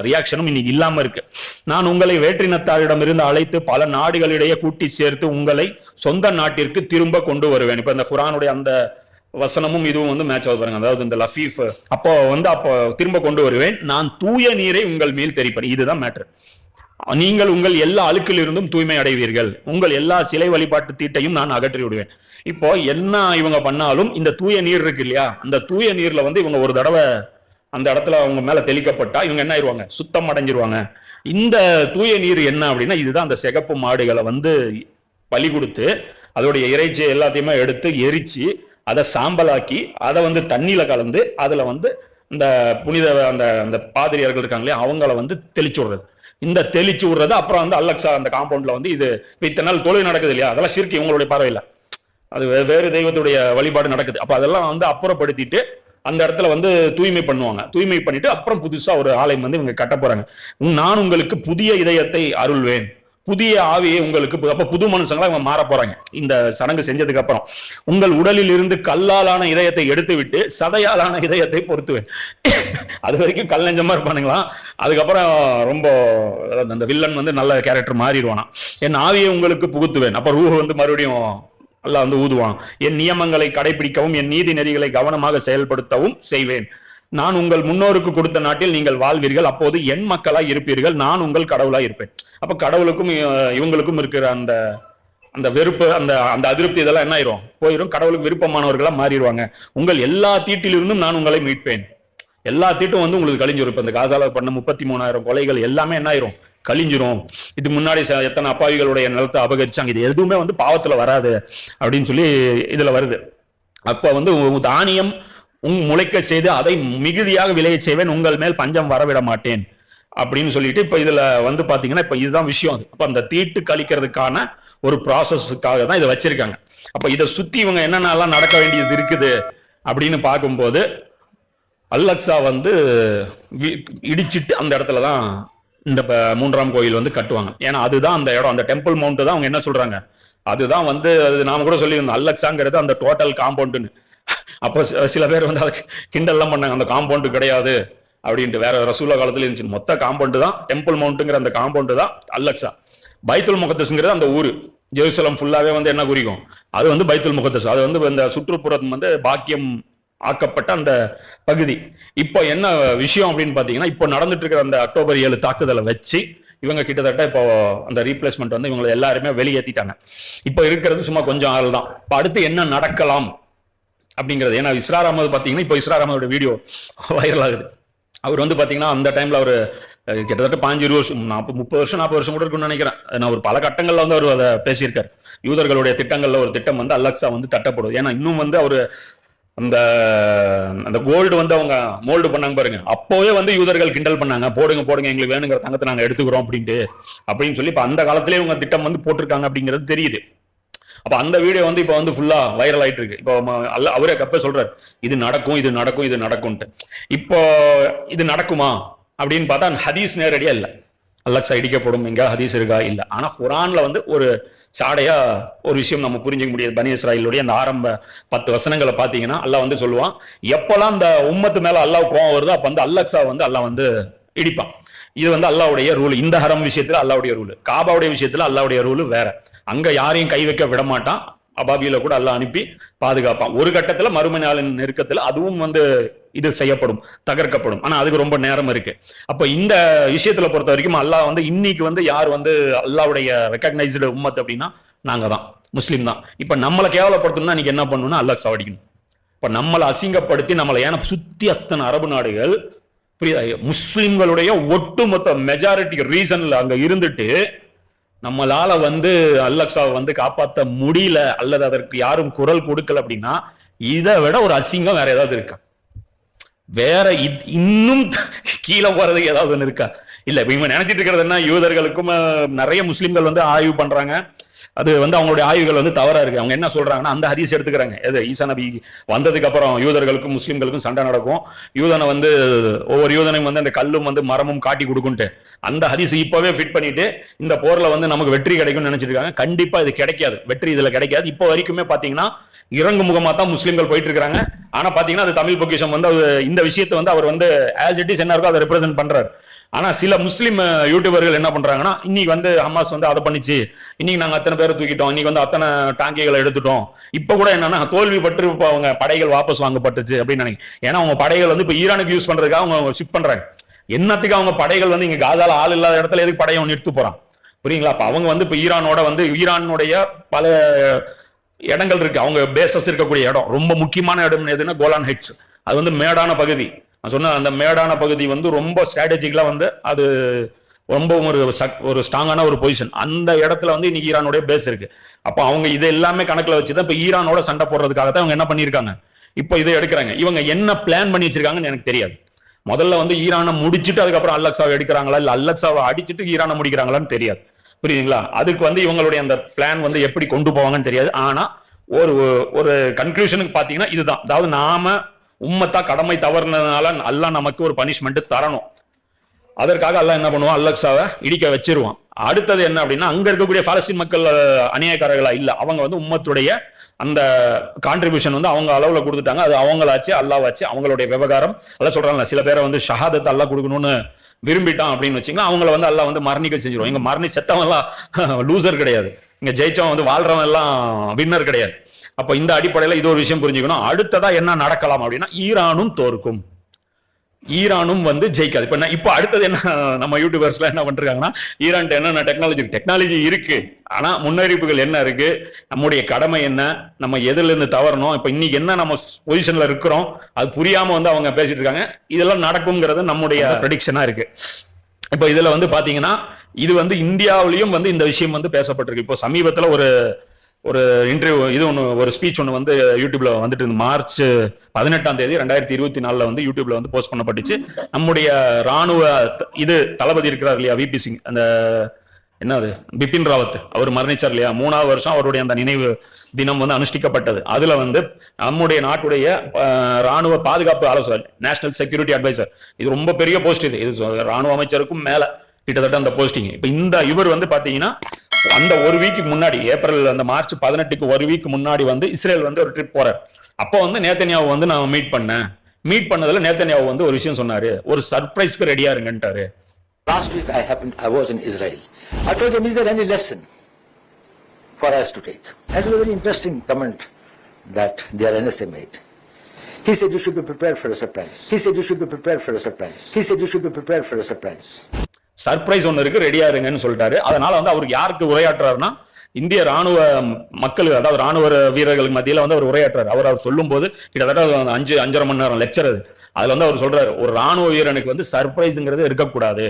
ரியாக்ஷனும் இன்னைக்கு இல்லாம இருக்கு. நான் உங்களை வேற்றினத்தாரிடம் இருந்து அழைத்து பல நாடுகளிடையே கூட்டி சேர்த்து உங்களை சொந்த நாட்டிற்கு திரும்ப கொண்டு வருவேன். இப்ப இந்த குர்ஆனுடைய அந்த வசனமும் இதுவும் வந்து மேட்ச் ஆகுது பாருங்க. அதாவது இந்த லஃபீஃப் அப்போ திரும்ப கொண்டு வருவேன், நான் தூய நீரை உங்கள் மேல் தெரிப்பேன். இதுதான் மேட்டர். நீங்கள் உங்கள் எல்லா அழுக்கில் இருந்தும் தூய்மை அடைவீர்கள், உங்கள் எல்லா சிலை வழிபாட்டு தீட்டையும் நான் அகற்றி விடுவேன். இப்போ என்ன இவங்க பண்ணாலும் இந்த தூய நீர் இருக்கு இல்லையா, அந்த தூய நீர்ல வந்து இவங்க ஒரு தடவை அந்த இடத்துல அவங்க மேல தெளிக்கப்பட்டா இவங்க என்ன ஆயிடுவாங்க, சுத்தம் அடைஞ்சிருவாங்க. இந்த தூய நீர் என்ன அப்படின்னா, இதுதான் அந்த சிகப்பு மாடுகளை வந்து பலி கொடுத்து அதோடைய இறைச்சி எல்லாத்தையுமே எடுத்து எரிச்சு அதை சாம்பலாக்கி அதை வந்து தண்ணியில கலந்து அதுல வந்து இந்த புனித அந்த பாதிரியார்கள் இருக்காங்களே அவங்கள வந்து தெளிச்சு விடுறது. இந்த தெளிச்சு விடுறது அப்புறம் வந்து அலெக்சா அந்த காம்பவுண்ட்ல வந்து இது இத்தனை நாள் தொழில் நடக்குது இல்லையா, அதெல்லாம் ஷிர்க் இவங்களுடைய பார்வையில, அது வேறு தெய்வத்துடைய வழிபாடு நடக்குது. அப்ப அதெல்லாம் வந்து அப்புறப்படுத்திட்டு அந்த இடத்துல வந்து தூய்மை பண்ணுவாங்க. தூய்மை பண்ணிட்டு அப்புறம் புதுசா ஒரு ஆலயம் வந்து இவங்க கட்ட போறாங்க. நான் உங்களுக்கு புதிய இதயத்தை அருள்வேன், புதிய ஆவியை உங்களுக்கு அப்ப புது மனுஷங்களா அவங்க மாற போறாங்க. இந்த சடங்கு செஞ்சதுக்கு அப்புறம் உங்கள் உடலில் இருந்து கல்லாலான இதயத்தை எடுத்து விட்டு சதையாலான இதயத்தை பொருத்துவேன். அது வரைக்கும் கல் நெஞ்சமா இருப்பானுங்களா, அதுக்கப்புறம் ரொம்ப அந்த வில்லன் வந்து நல்ல கேரக்டர் மாறிடுவானா. என் ஆவியை உங்களுக்கு புகுத்துவேன். அப்ப ரூஹ் வந்து மறுபடியும் அல்லாஹ் வந்து ஊதுவான். என் நியமங்களை கடைபிடிக்கவும் என் நீதி நெறிகளை கவனமாக செயல்படுத்தவும் செய்வேன். நான் உங்கள் முன்னோருக்கு கொடுத்த நாட்டில் நீங்கள் வாழ்வீர்கள், அப்போது என் மக்களாய் இருப்பீர்கள், நான் உங்கள் கடவுளாய் இருப்பேன். அப்ப கடவுளுக்கும் இவங்களுக்கும் இருக்கிற அந்த அந்த வெறுப்பு, அந்த அந்த அதிருப்தி இதெல்லாம் என்ன ஆயிரும், போயிரும். கடவுளுக்கு விருப்பமானவர்களா மாறிடுவாங்க. உங்கள் எல்லா தீட்டிலிருந்தும் நான் உங்களை மீட்பேன். எல்லா தீட்டும் வந்து உங்களுக்கு கழிஞ்சிரும். இப்ப இந்த காசால பண்ண 33,000 கொலைகள் எல்லாமே என்ன ஆயிரும், கழிஞ்சிரும். இது முன்னாடி எத்தனை அப்பாவிகளுடைய நிலத்தை அபகரிச்சாங்க, இது எதுவுமே வந்து பாவத்துல வராது அப்படின்னு சொல்லி இதுல வருது. அப்ப வந்து தானியம் முளைக்க செய்து அதை மிகுதியாக விளைய செய்வேன், உங்கள் மேல் பஞ்சம் வரவிட மாட்டேன் அப்படின்னு சொல்லிட்டு இப்ப இதுல வந்து பாத்தீங்கன்னா இப்ப இதுதான் விஷயம். அப்ப அந்த தீட்டு கழிக்கிறதுக்கான ஒரு ப்ராசஸ்க்காக தான் இதை வச்சிருக்காங்க. அப்ப இதை சுத்தி இவங்க என்னென்னலாம் நடக்க வேண்டியது இருக்குது அப்படின்னு பார்க்கும்போது அல்-அக்ஸா வந்து இடிச்சிட்டு அந்த இடத்துலதான் இந்த 3ஆம் கோயில் வந்து கட்டுவாங்க. ஏன்னா அதுதான் அந்த இடம், அந்த டெம்பிள் மவுண்ட் தான் அவங்க என்ன சொல்றாங்க, அதுதான் வந்து அது நாம கூட சொல்லியிருந்தோம், அல்-அக்ஸாங்கிறது அந்த டோட்டல் காம்பவுண்டுன்னு. அப்போ சில பேர் வந்து அதை கிண்டல்லாம் பண்ணாங்க, அந்த காம்பவுண்டு கிடையாது அப்படின்ட்டு. வேற ரசூலா காலத்துல இருந்துச்சு, மொத்த காம்பவுண்டு தான் டெம்பிள் மவுண்ட்ங்கிற அந்த காம்பவுண்டு தான் அல்-அக்ஸா. பைத்துல் முகத்தஸ்ங்கிறது அந்த ஊரு, ஜெருசலம் ஃபுல்லாவே வந்து என்ன குறிக்கும், அது வந்து பைத்துல் முகத்தஸ். அது வந்து இந்த சுற்றுப்புறம் வந்து பாக்கியம் ஆக்கப்பட்ட அந்த பகுதி. இப்போ என்ன விஷயம் அப்படின்னு பாத்தீங்கன்னா, இப்போ நடந்துட்டு இருக்கிற அந்த அக்டோபர் 7 தாக்குதலை வச்சு இவங்க கிட்டத்தட்ட இப்போ அந்த ரீப்ளேஸ்மெண்ட் வந்து இவங்களை எல்லாருமே வெளியேற்றிட்டாங்க. இப்போ இருக்கிறது சும்மா கொஞ்சம் ஆள் தான். இப்போ அடுத்து என்ன நடக்கலாம் அப்படிங்கிறது. ஏன்னா இஸ்ரார் அகமது பார்த்தீங்கன்னா இப்போ இஸ்ரார் அகமதோட வீடியோ வைரல் ஆகுது. அவர் வந்து பார்த்தீங்கன்னா அந்த டைம்ல அவர் கிட்டத்தட்ட 15-20 வருஷம் 30 வருஷம் 40 வருஷம் கூட இருக்குன்னு நினைக்கிறேன். நான் ஒரு பல கட்டங்கள்ல வந்து அவர் அதை பேசியிருக்காரு. யூதர்களுடைய திட்டங்கள்ல ஒரு திட்டம் வந்து அல்-அக்ஸா வந்து தட்டப்படும். ஏன்னா இன்னும் வந்து அவர் அந்த அந்த கோல்டு வந்து அவங்க மோல்டு பண்ணாங்க பாருங்க, அப்போவே வந்து யூதர்கள் கிண்டல் பண்ணாங்க, போடுங்க போடுங்க எங்களுக்கு வேணுங்கிற தங்கத்தை நாங்க எடுத்துக்கிறோம் அப்படின்னு சொல்லி இப்ப அந்த காலத்திலேயே இவங்க திட்டம் வந்து போட்டிருக்காங்க அப்படிங்கிறது தெரியுது. அப்ப அந்த வீடியோ வந்து இப்ப வந்து ஃபுல்லா வைரல் ஆயிட்டு இருக்கு. இப்போ அவரே கப்ப சொல்றாரு, இது நடக்கும் இது நடக்கும் இது நடக்கும்ட்டு. இப்போ இது நடக்குமா அப்படின்னு பார்த்தா ஹதீஸ் நேரடியா இல்ல. அல்-அக்ஸா இடிக்கப்படும் எங்க ஹதீஸ் இருக்கா இல்ல. ஆனா குர்ஆன்ல வந்து ஒரு சாடையா ஒரு விஷயம் நம்ம புரிஞ்சுக்க முடியாது. பனி இஸ்ராயேலுடைய அந்த ஆரம்ப 10 வசனங்களை பாத்தீங்கன்னா அல்லாஹ் வந்து சொல்லுவான், எப்பெல்லாம் அந்த உம்மத்து மேல அல்லாஹ் கோவம் வருதோ அப்ப வந்து அல்-அக்ஸா வந்து அல்லாஹ் வந்து இடிப்பான். இது வந்து அல்லாஹ்வுடைய ரூல். இந்த ஹரம் விஷயத்துல அல்லாஹ்வுடைய ரூல், காபாவுடைய விஷயத்துல அல்லாஹ்வுடைய ரூல் வேற. அங்க யாரையும் கை வைக்க விட மாட்டான். அபாபியில கூட அல்லாஹ் அனுப்பி பாதுகாப்பான். ஒரு கட்டத்துல மறுமை நாளின் நெருக்கத்துல அதுவும் வந்து இது செய்யப்படும், தகர்க்கப்படும். ஆனா அதுக்கு ரொம்ப நேரம் இருக்கு. அப்ப இந்த விஷயத்துல பொறுத்த வரைக்கும் அல்லாஹ் வந்து இன்னைக்கு வந்து யார் வந்து அல்லாஹ்வுடைய ரெகக்னைஸ்டு உம்மத் அப்படின்னா நாங்க தான், முஸ்லீம் தான். இப்ப நம்மளை கேவலப்படுத்தணும்னா இன்னைக்கு என்ன பண்ணணும்னா அல்-அக்ஸா அடிக்கணும். இப்ப நம்மளை அசிங்கப்படுத்தி நம்மளை, ஏன்னா சுத்தி அத்தனை அரபு நாடுகள் புரியுதா, முஸ்லிம்களுடைய ஒட்டுமொத்த மெஜாரிட்டி ரீசன்ல அங்க இருந்துட்டு நம்மளால வந்து அல்-அக்ஸாவை வந்து காப்பாற்ற முடியல அல்லது அதற்கு யாரும் குரல் கொடுக்கல அப்படின்னா இதை விட ஒரு அசிங்கம் வேற ஏதாவது இருக்கா? வேற இன்னும் கீழே போறதுக்கு ஏதாவது ஒண்ணு இருக்கா? இல்ல. இவங்க நினைச்சிட்டு இருக்கிறது என்ன, யூதர்களுக்கும் நிறைய முஸ்லிம்கள் வந்து ஆய்வு பண்றாங்க, அது வந்து அவங்களுடைய ஆய்வுகள் வந்து தவறா இருக்கு. அவங்க என்ன சொல்றாங்கன்னா அந்த ஹதீஸ் எடுத்துக்கிறாங்க. எது ஈசா நபி வந்ததுக்கு அப்புறம் யூதர்களுக்கும் முஸ்லிம்களுக்கும் சண்டை நடக்கும், யூதனை வந்து ஒவ்வொரு யூதனையும் வந்து அந்த கல்லும் வந்து மரமும் காட்டி கொடுக்குன்ட்டு அந்த ஹதீஸ் இப்பவே ஃபிட் பண்ணிட்டு இந்த போர்ல வந்து நமக்கு வெற்றி கிடைக்கும்னு நினைச்சிட்டு இருக்காங்க. கண்டிப்பா இது கிடைக்காது, வெற்றி இதுல கிடைக்காது. இப்போ வரைக்குமே பாத்தீங்கன்னா இறங்கு முகமா தான் முஸ்லிம்கள் போயிட்டு இருக்காங்க. ஆனா பாத்தீங்கன்னா அது தமிழ் பொக்கிஷம் வந்து இந்த விஷயத்தை வந்து அவர் வந்து ஆஸ் இட் இஸ் என்ன இருக்கோ அதை ரெப்ரசென்ட் பண்றாரு. ஆனா சில முஸ்லிம் யூடியூபர்கள் என்ன பண்றாங்கன்னா, இன்னைக்கு வந்து ஹமாஸ் வந்து அதை பண்ணிச்சு, இன்னைக்கு நாங்க அத்தனை பேரை தூக்கிட்டோம், இன்னைக்கு வந்து அத்தனை டாங்கிகளை எடுத்துட்டோம், இப்ப கூட என்னன்னா தோல்வி பட்டு இப்ப அவங்க படைகள் வாபஸ் வாங்கப்பட்டுச்சு அப்படின்னு நினைக்கிறேன். ஏன்னா அவங்க படைகள் வந்து இப்ப ஈரானுக்கு யூஸ் பண்றதுக்காக அவங்க ஷிஃப்ட் பண்றாங்க. என்னத்துக்கு அவங்க படைகள் வந்து இங்க காசால ஆள் இல்லாத இடத்துல எதுக்கு படையை நிறுத்து போறான், புரியுங்களா? அப்ப அவங்க வந்து இப்ப ஈரானோட வந்து ஈரானுடைய பல இடங்கள் இருக்கு, அவங்க பேசஸ் இருக்கக்கூடிய இடம். ரொம்ப முக்கியமான இடம் எதுன்னா கோலான் ஹைட்ஸ். அது வந்து மேடான பகுதி. நான் சொன்ன அந்த மேடான பகுதி வந்து ரொம்ப ஸ்ட்ராட்டஜிக்கலா வந்து அது ரொம்ப ஒரு ஸ்ட்ராங்கான ஒரு பொசிஷன். அந்த இடத்துல வந்து இன்னைக்கு ஈரானுடைய பேஸ் இருக்கு. அப்போ அவங்க இது எல்லாமே கணக்குல வச்சுதான் இப்ப ஈரானோட சண்டை போடுறதுக்காக தான் அவங்க என்ன பண்ணிருக்காங்க, இப்போ இதை எடுக்கிறாங்க. இவங்க என்ன பிளான் பண்ணி வச்சிருக்காங்கன்னு எனக்கு தெரியாது. முதல்ல வந்து ஈரானை முடிச்சுட்டு அதுக்கப்புறம் அல்-அக்ஸாவை எடுக்கிறாங்களா இல்ல அல்-அக்ஸாவை அடிச்சுட்டு ஈரானை முடிக்கிறாங்களான்னு தெரியாது, புரியுதுங்களா? அதுக்கு வந்து இவங்களுடைய அந்த பிளான் வந்து எப்படி கொண்டு போவாங்கன்னு தெரியாது. ஆனா ஒரு கன்க்ளூஷனுக்கு பாத்தீங்கன்னா இதுதான், அதாவது நாம உம்மத்தா கடமை தவறுனதுனால அல்லாஹ் நமக்கு ஒரு பனிஷ்மெண்ட் தரணும். அதற்காக அல்லாஹ் என்ன பண்ணுவான், அல்-அக்ஸாவை இடிக்க வச்சிருவான். அடுத்தது என்ன அப்படின்னா, அங்க இருக்கக்கூடிய பாலஸ்தீன் மக்கள் அநியாயக்காரர்களா இல்ல, அவங்க வந்து உம்மத்துடைய அந்த கான்ட்ரிபியூஷன் வந்து அவங்க அளவுல கொடுத்துட்டாங்க. அது அவங்களாச்சு, அல்லாஹ்வாச்சு, அவங்களுடைய விவகாரம். அல்லாஹ் சொல்றாங்க, சில பேரை வந்து ஷஹாதத் அல்லாஹ் கொடுக்கணும்னு விரும்பிட்டான் அப்படின்னு வச்சுங்க, அவங்கள வந்து அல்லாஹ் வந்து மரணிக்க செஞ்சிருவோம். இங்க மரணி செத்தவன் எல்லாம் லூசர் கிடையாது, இங்க ஜெயிச்சவன் வந்து வாழ்றவன் எல்லாம் வின்னர் கிடையாது. அப்ப இந்த அடிப்படையில இது ஒரு விஷயம் புரிஞ்சுக்கணும். அடுத்ததா என்ன நடக்கலாம் அப்படின்னா, ஈரானும் தோற்கும், ஈரானும் வந்து ஜெயிக்காது. இப்ப அடுத்தது என்ன, நம்ம யூடியூபர்ஸ்ல என்ன பண்றாங்கன்னா, ஈரான் என்னென்ன டெக்னாலஜி இருக்கு, ஆனா முன்னறிவிப்புகள் என்ன இருக்கு, நம்முடைய கடமை என்ன, நம்ம எதுல இருந்து தவறணும், இப்ப இன்னைக்கு என்ன நம்ம பொசிஷன்ல இருக்கிறோம், அது புரியாம வந்து அவங்க பேசிட்டு இருக்காங்க. இதெல்லாம் நடக்குங்கிறது நம்முடைய ப்ரெடிக்ஷனா இருக்கு. இப்ப இதுல வந்து பாத்தீங்கன்னா, இது வந்து இந்தியாவிலையும் வந்து இந்த விஷயம் வந்து பேசப்பட்டிருக்கு. இப்போ சமீபத்துல ஒரு இன்டர்வியூ, இது ஒன்று, ஒரு ஸ்பீச் ஒன்று வந்து யூடியூப்ல வந்துட்டு மார்ச் 18 2024 வந்து யூடியூப்ல வந்து போஸ்ட் பண்ணப்பட்டுச்சு. நம்முடைய ராணுவ இது தளபதி இருக்கிறார் இல்லையா, விபி சிங், அந்த என்னது பிபின் ராவத், அவர் மரணிச்சார் இல்லையா, 3வது வருஷம் அவருடைய அந்த நினைவு தினம் வந்து அனுஷ்டிக்கப்பட்டது. அதுல வந்து நம்முடைய நாட்டுடைய ராணுவ பாதுகாப்பு ஆலோசகர், நேஷனல் செக்யூரிட்டி அட்வைசர், இது ரொம்ப பெரிய போஸ்ட், இது ராணுவ அமைச்சருக்கும் மேல கிட்டத்தட்ட அந்த போஸ்டிங். இப்ப இந்த இவர் வந்து பாத்தீங்கன்னா, அந்த ஒரு வீக்கு முன்னாடி, ஏப்ரல் அந்த மார்ச் 18க்கு ஒரு வீக் முன்னாடி வந்து இஸ்ரேல் வந்து ஒரு ட்ரிப் போறார். அப்போ வந்து நேத்தன்யாவு வந்து நான் மீட் பண்ணதுல நேத்தன்யாவு வந்து ஒரு விஷயம் சொன்னாரு, ஒரு சர்ப்ரைஸ்க்கு ரெடியா இருங்கன்ட்டாரு. Last week I was in Israel. I told him, is there any lesson for us to take? That was a very interesting comment that their NSA made. He said you should be prepared for a surprise. He said you should be prepared for a surprise. He said you should be prepared for a surprise. Surprise ஒன்று இருக்கு, ரெடியா இருங்கன்னு சொல்லிட்டாரு. அதனால வந்து அவருக்கு யாருக்கு உரையாற்றுறாருன்னா, இந்திய ராணுவ மக்கள், அதாவது ராணுவ வீரர்களுக்கு மத்தியில வந்து அவர் உரையாற்றுறாரு. அவர் சொல்லும் போது கிட்டத்தட்ட 5.5 மணி நேரம் லெக்சர் அது. அதுல வந்து அவர் சொல்றாரு, ஒரு ராணுவ வீரனுக்கு வந்து சர்ப்ரைஸ்ங்கிறது இருக்கக்கூடாது,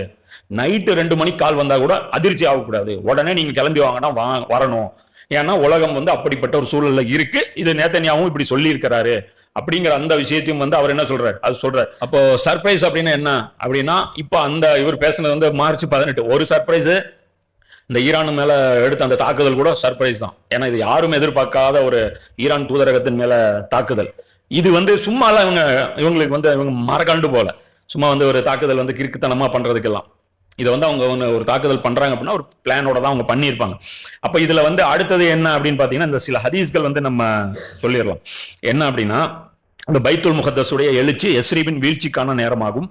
நைட்டு 2 மணிக்கு கால் வந்தா கூட அதிர்ச்சி ஆகக்கூடாது, உடனே நீங்க கிளம்பி வாங்கன்னா வரணும், ஏன்னா உலகம் வந்து அப்படிப்பட்ட ஒரு சூழல்ல இருக்கு. இது நேத்தன்யாவும் இப்படி சொல்லி இருக்கிறாரு அப்படிங்கிற அந்த விஷயத்தையும் வந்து அவர் என்ன சொல்றாரு, அது சொல்றாரு. அப்போ சர்ப்ரைஸ் அப்படின்னா என்ன அப்படின்னா, இப்ப அந்த இவர் பேசுனது வந்து மார்ச் 18, ஒரு சர்ப்ரைஸ், இந்த ஈரான் மேல எடுத்த அந்த தாக்குதல் கூட சர்ப்ரைஸ் தான். ஏன்னா இது யாரும் எதிர்பார்க்காத ஒரு ஈரான் தூதரகத்தின் மேல தாக்குதல். இது வந்து சும்மால இவங்களுக்கு வந்து இவங்க மறக்கண்டு போல சும்மா வந்து ஒரு தாக்குதல் வந்து கிறுக்குத்தனமா பண்றதுக்கெல்லாம், இதை வந்து அவங்க ஒரு தாக்குதல் பண்றாங்க அப்படின்னா ஒரு பிளானோட தான் அவங்க பண்ணியிருப்பாங்க. அப்ப இதுல வந்து அடுத்தது என்ன அப்படின்னு பாத்தீங்கன்னா, இந்த சில ஹதீஸ்கள் வந்து நம்ம சொல்லிடலாம். என்ன அப்படின்னா, இந்த பைத்துல் முகத்தஸுடைய எழுச்சி யஸ்ரிபின் வீழ்ச்சிக்கான நேரமாகும்.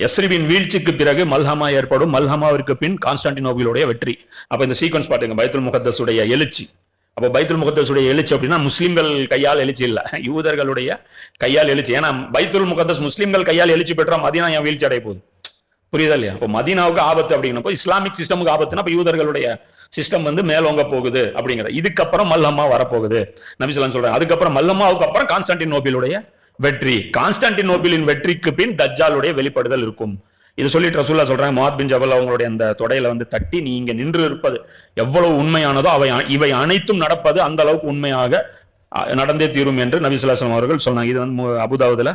யஸ்ரிபின் வீழ்ச்சிக்கு பிறகு மல்ஹமா ஏற்படும், மல்ஹமாவிற்கு பின் கான்ஸ்டான்டினோபிளுடைய வெற்றி. அப்ப இந்த சீக்வன்ஸ் பாருங்க, பைத்துல் முகத்தஸுடைய எழுச்சி. அப்ப பைத்துல் முகத்தஸுடைய எழுச்சி அப்படின்னா முஸ்லிம்கள் கையால் எழுச்சி இல்ல, யூதர்களுடைய கையால் எழுச்சி. ஏன்னா பைத்துல் முகத்தஸ் முஸ்லிம்கள் கையால் எழுச்சி பெற்றா மதீனா ஏன் வீழ்ச்சி அடைய போகுது, புரியுதா இல்லையா? அப்போ மதீனாவுக்கு ஆபத்து அப்படிங்கிறப்போ இஸ்லாமிக் சிஸ்டமுக்கு ஆபத்துனா அப்ப யூதர்களுடைய சிஸ்டம் வந்து மேலோங்க போகுது அப்படிங்கிற. இதுக்கப்புறம் மல்லம்மா வரப்போகுது நபி ஸல்லல்லாஹு அலைஹி சொல்றாங்க. அதுக்கப்புறம் மல்லம்மாவுக்கு அப்புறம் கான்ஸ்டான்டினோபிளுடைய வெற்றி, கான்ஸ்டான்டினோபிளின் வெற்றிக்கு பின் தஜ்ஜாலுடைய வெளிப்படுதல் இருக்கும். இது சொல்லிட்டு ரசூலுல்லாஹ் சொல்றாங்க, முஆத் பின் ஜபல் அவங்களுடைய அந்த தொடையில வந்து தட்டி, நீ இங்க நின்று இருப்பது எவ்வளவு உண்மையானதோ இவை அனைத்தும் நடப்பது அந்த அளவுக்கு உண்மையாக நடந்தே தீரும் என்று நபி ஸல்லல்லாஹு அலைஹி அவர்கள் சொன்னாங்க. இது வந்து அபுதாவுதுல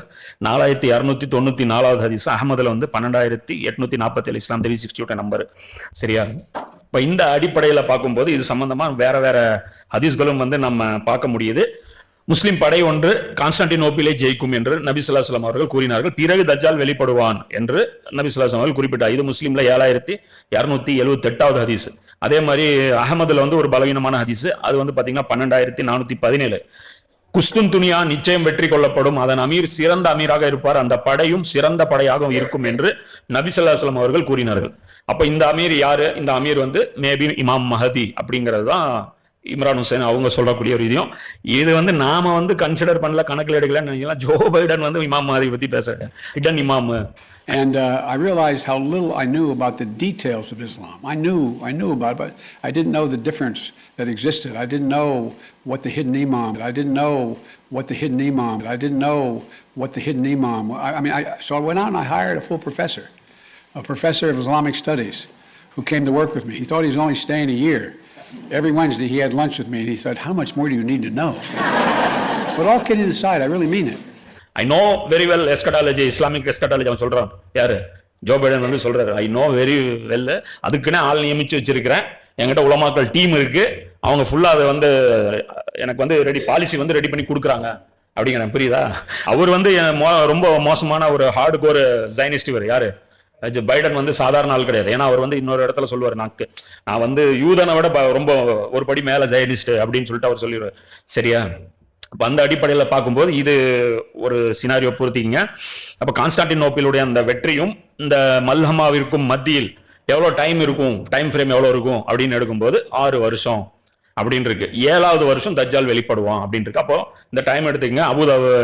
4294வது ஹதீஸ், அஹமதுல வந்து 12847, இஸ்லாம் 368 நம்பர், சரியா? இப்ப இந்த அடிப்படையில பார்க்கும்போது இது சம்பந்தமா வேற வேற ஹதீஸ்களும் வந்து நம்ம பார்க்க முடியுது. முஸ்லிம் படை ஒன்று கான்ஸ்டான்டினோபிளை ஜெயிக்கும் என்று நபி ஸல்லல்லாஹு அலைஹி அவர்கள் கூறினார்கள். பிறகு தஜ்ஜால் வெளிப்படுவான் என்று நபி ஸல்லல்லாஹு அலைஹி அவர்கள் குறிப்பிட்டார். இது முஸ்லிம்ல 7278வது ஹதீஸ். அதே மாதிரி அஹமதுல வந்து ஒரு பலவீனமான ஹதீஸ், அது வந்து பாத்தீங்கன்னா 12417. குஸ்துன்துனியா நிச்சயம் வெற்றி கொள்ளப்படும், அதன் அமீர் சிறந்த அமீராக இருப்பார், அந்த படையும் சிறந்த படையாக இருக்கும் என்று நபி ஸல்லல்லாஹு அலைஹி வஸல்லம் அவர்கள் கூறினார்கள். அப்ப இந்த அமீர் யாரு? இந்த அமீர் வந்து மேபி இமாம் மஹதி அப்படிங்கிறது தான் இம்ரான் ஹுசைன் அவங்க சொல்லக்கூடிய ஒரு இதையும். இது வந்து நாம வந்து கன்சிடர் பண்ணல, கணக்கில் எடுக்கலன்னு நினைக்கலாம். ஜோ பைடன் வந்து இமாம் மஹதி பத்தி பேசுறேன், இடன் இமாம். And I realized how little I knew about the details of Islam. I knew about it, but I didn't know the difference that existed. I didn't know what the hidden imam. I didn't know what the hidden imam. I didn't know what the hidden imam. So I went out and I hired a full professor, a professor of Islamic studies, who came to work with me. He thought he was only staying a year. Every Wednesday he had lunch with me and he said, "How much more do you need to know?" But all kidding aside, I really mean it. I know very well eschatology, Islamic eschatology. அவன் சொல்றான், யாரு? Joe Biden வந்து சொல்றாரு, I know very well, அதுக்குன்னு ஆள் நியமிச்சு வச்சிருக்கிறேன், என்கிட்ட உலமாக்கள் டீம் இருக்கு, அவங்க ஃபுல்லா அதை வந்து எனக்கு வந்து பாலிசி வந்து ரெடி பண்ணி கொடுக்குறாங்க அப்படிங்கிறேன், புரியுதா? அவர் வந்து ரொம்ப மோசமான ஒரு ஹார்ட் கோர் ஜைனிஸ்ட். இவர் யாரு? பைடன் வந்து சாதாரண ஆள் கிடையாது. ஏன்னா அவர் வந்து இன்னொரு இடத்துல சொல்லுவார், நான் வந்து யூதனை விட ரொம்ப ஒரு படி மேல ஜெயனிஸ்ட் அப்படின்னு சொல்லிட்டு அவர் சொல்லிடுவார். சரியா? அப்ப அந்த அடிப்படையில் பார்க்கும்போது இது ஒரு சினாரியோ பொறுத்திங்க. அப்ப கான்ஸ்டான்டினோப்பிளுடைய அந்த வெற்றியும் இந்த மல்ஹமாவிற்கும் மத்தியில் எவ்வளவு டைம் இருக்கும், டைம் ஃப்ரேம் எவ்வளவு இருக்கும் அப்படின்னு எடுக்கும்போது 6 வருஷம் அப்படின்னு இருக்கு. 7வது வருஷம் தஜ்ஜால் வெளிப்படுவான் அப்படின்னு இருக்கு. அப்போ இந்த டைம் எடுத்துக்கங்க.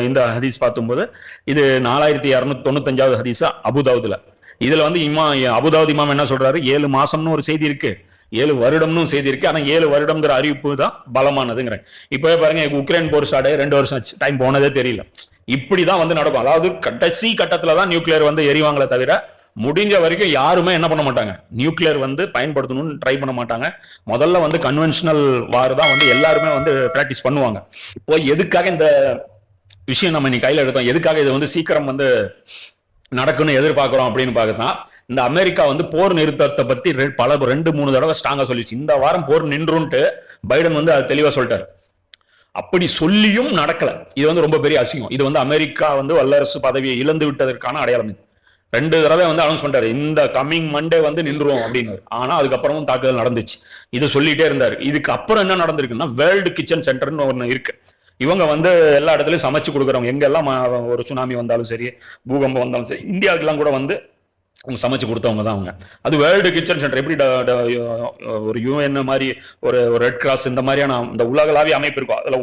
இந்த ஹதீஸ் பார்க்கும்போது இது 4295வது ஹதீஸா அபுதாவுதுல. இதுல வந்து அபுதாவுத் இமாம் என்ன சொல்றாரு, 7 மாசம்னு ஒரு செய்தி இருக்கு, 7 வருடம்னு செய்தி இருக்கு. ஆனா 7 வருடம்ங்கிற அறிவிப்பு தான் பலமானதுங்கிறேன். இப்பவே பாருங்க, உக்ரைன் போர் ஸ்டார்ட் 2 வருஷம் ஆச்சு, டைம் போனதே தெரியல. இப்படிதான் வந்து நடக்கும். அதாவது கடைசி கட்டத்துல தான் நியூக்ளியர் வந்து எரிவாங்களே தவிர முடிஞ்ச வரைக்கும் யாருமே என்ன பண்ண மாட்டாங்க, நியூக்ளியர் வந்து பயன்படுத்தணும்னு ட்ரை பண்ண மாட்டாங்க. முதல்ல வந்து கன்வென்ஷனல் வார் தான் வந்து எல்லாருமே வந்து பிராக்டிஸ் பண்ணுவாங்க. இப்போ எதுக்காக இந்த விஷயம் நம்ம இன்னைக்கு கையில எடுத்தோம், எதுக்காக இது வந்து சீக்கிரம் வந்து நடக்குன்னு எதிர்பார்க்கிறோம் அப்படின்னு பார்த்தா, இந்த அமெரிக்கா வந்து போர் நிறுத்தத்தை பத்தி 2-3 தடவை ஸ்ட்ராங்கா சொல்லிச்சு. இந்த வாரம் போர் நின்றுன்ட்டு பைடன் வந்து அது தெளிவா சொல்லிட்டாரு. அப்படி சொல்லியும் நடக்கல. இது வந்து ரொம்ப பெரிய அசிங்கம். இது வந்து அமெரிக்கா வந்து வல்லரசு பதவியை இழந்து விட்டதற்கான அடையாளம். 2 தடவை வந்து அனௌன்ஸ் பண்ணிட்டாரு, இந்த கம்மிங் மண்டே வந்து நின்றுவோம் அப்படின்னு. ஆனா அதுக்கப்புறமும் தாக்குதல் நடந்துச்சு. இது சொல்லிட்டே இருந்தாரு. இதுக்கு அப்புறம் என்ன நடந்திருக்குன்னா, வேர்ல்டு கிச்சன் சென்டர்னு ஒண்ணு இருக்கு. இவங்க வந்து எல்லா இடத்துலயும் சமைச்சு கொடுக்குறவங்க. எங்கெல்லாம் ஒரு சுனாமி வந்தாலும் சரி, பூகம்பம் வந்தாலும் சரி, இந்தியாவுக்கெல்லாம் கூட வந்து அவங்க சமைச்சு கொடுத்தவங்க தான் அவங்க. அது வேர்ல்டு கிச்சன் சென்டர். எப்படி ஒரு யூஎன் மாதிரி ஒரு ரெட் கிராஸ் இந்த மாதிரியான இந்த உலகளாவிய அமைப்பு இருக்கும். அதுல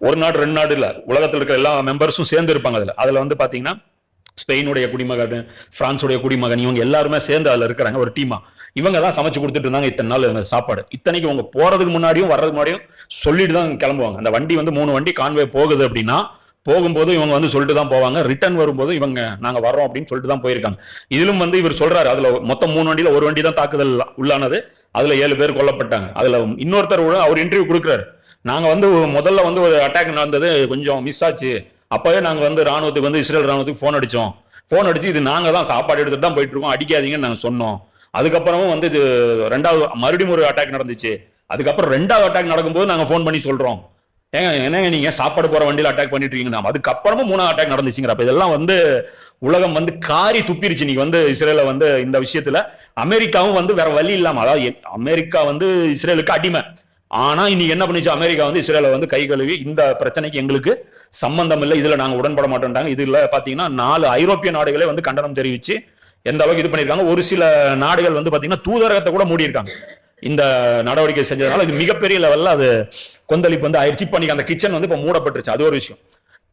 ஒரு நாடு 2 நாடு இல்ல, உலகத்தில் இருக்கிற எல்லா மெம்பர்ஸும் சேர்ந்து இருப்பாங்க. அதுல வந்து பாத்தீங்கன்னா ஸ்பெயினுடைய குடிமகன், பிரான்ஸுடைய குடிமகன், இவங்க எல்லாருமே சேர்ந்து அதுல இருக்கிறாங்க ஒரு டீமா. இவங்க தான் சமைச்சு கொடுத்துட்டு இருந்தாங்க இத்தனை நாள் சாப்பாடு. இத்தனைக்கு அவங்க போறதுக்கு முன்னாடியும் வர்றதுக்கு முன்னாடியும் சொல்லிட்டு தான் கிளம்புவாங்க. அந்த வண்டி வந்து 3 வண்டி கான்வே போகுது அப்படின்னா, போகும்போது இவங்க வந்து சொல்லிட்டு தான் போவாங்க. ரிட்டர்ன் வரும்போது இவங்க நாங்க வர்றோம் அப்படின்னு சொல்லிட்டு தான் போயிருக்காங்க. இதிலும் வந்து இவர் சொல்றாரு, அதுல மொத்தம் 3 வண்டியில ஒரு வண்டி தான் தாக்குதல் உள்ளானது. அதுல 7 பேர் கொல்லப்பட்டாங்க. அதுல இன்னொருத்தர் அவர் இன்டர்வியூ கொடுக்குறாரு, நாங்க வந்து முதல்ல வந்து ஒரு அட்டாக் நடந்தது, கொஞ்சம் மிஸ் ஆச்சு. அப்பவே நாங்க வந்து ராணுவத்துக்கு வந்து இஸ்ரேல் ராணுவத்துக்கு போன் அடிச்சு இது நாங்க தான் சாப்பாடு எடுத்துட்டு தான் போயிட்டு இருக்கோம், அடிக்காதீங்கன்னு நாங்க சொன்னோம். அதுக்கப்புறமும் வந்து இது மறுபடியும் ஒரு அட்டாக் நடந்துச்சு. அதுக்கப்புறம் 2வது அட்டாக் நடக்கும்போது நாங்க போன் பண்ணி சொல்றோம், என்னங்க நீங்க சாப்பாடு போற வண்டியில அட்டாக் பண்ணிட்டு இருக்கீங்க. அதுக்கப்புறமும் 3வது அட்டாக் நடந்துச்சுங்கிறப்ப இதெல்லாம் வந்து உலகம் வந்து காரி துப்பிருச்சு. நீங்க வந்து இஸ்ரேல வந்து இந்த விஷயத்துல அமெரிக்காவும் வந்து வேற வழி இல்லாம, அதாவது அமெரிக்கா வந்து இஸ்ரேலுக்கு அடிமை. ஆனா இன்னைக்கு என்ன பண்ணிச்சு, அமெரிக்கா வந்து இஸ்ரேலை வந்து கை கழுவி இந்த பிரச்சனைக்கு எங்களுக்கு சம்பந்தம் இல்லை, இதுல நாங்க உடன்பட மாட்டோம்ட்டாங்க. இதுல பாத்தீங்கன்னா 4 ஐரோப்பிய நாடுகளே வந்து கண்டனம் தெரிவிச்சு எந்த அளவுக்கு இது பண்ணிருக்காங்க. ஒரு சில நாடுகள் வந்து பாத்தீங்கன்னா தூதரகத்தை கூட மூடி இருக்காங்க. இந்த நடவடிக்கை செஞ்சதுனால இது மிகப்பெரிய லெவல்ல அது கொந்தளிப்பு வந்து ஆயிடுச்சு. இப்ப அந்த கிச்சன் வந்து இப்ப மூடப்பட்டுருச்சு. அது ஒரு விஷயம்.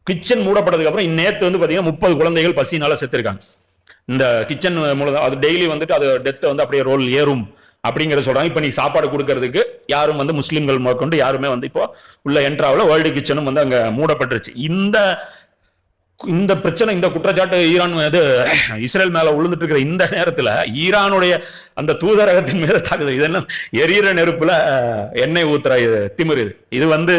கிச்சன் மூடப்பட்டதுக்கு அப்புறம் நேத்து வந்து பாத்தீங்கன்னா 30 குழந்தைகள் பசினால செத்துருக்காங்க. இந்த கிச்சன் மூலம் அது டெய்லி வந்துட்டு அது டெத் வந்து அப்படியே ரோல் ஏறும் அப்படிங்கிற சொல்றாங்க. இப்ப நீ சாப்பாடு கொடுக்கறதுக்கு யாரும் வந்து முஸ்லிம்கள் முதற்கொண்டு யாருமே வந்து இப்போ உள்ள என்ட்ராவில் வேர்ல்டு கிச்சனும் வந்து அங்க மூடப்பட்டுருச்சு. இந்த பிரச்சனை, இந்த குற்றச்சாட்டு ஈரான் இஸ்ரேல் மேல விழுந்துட்டு இருக்கிற இந்த நேரத்துல ஈரானுடைய அந்த தூதரகத்தின் மீது தாக்குதல். இது என்ன எரியிற நெருப்புல எண்ணெய் ஊத்துற திமிரு இது வந்து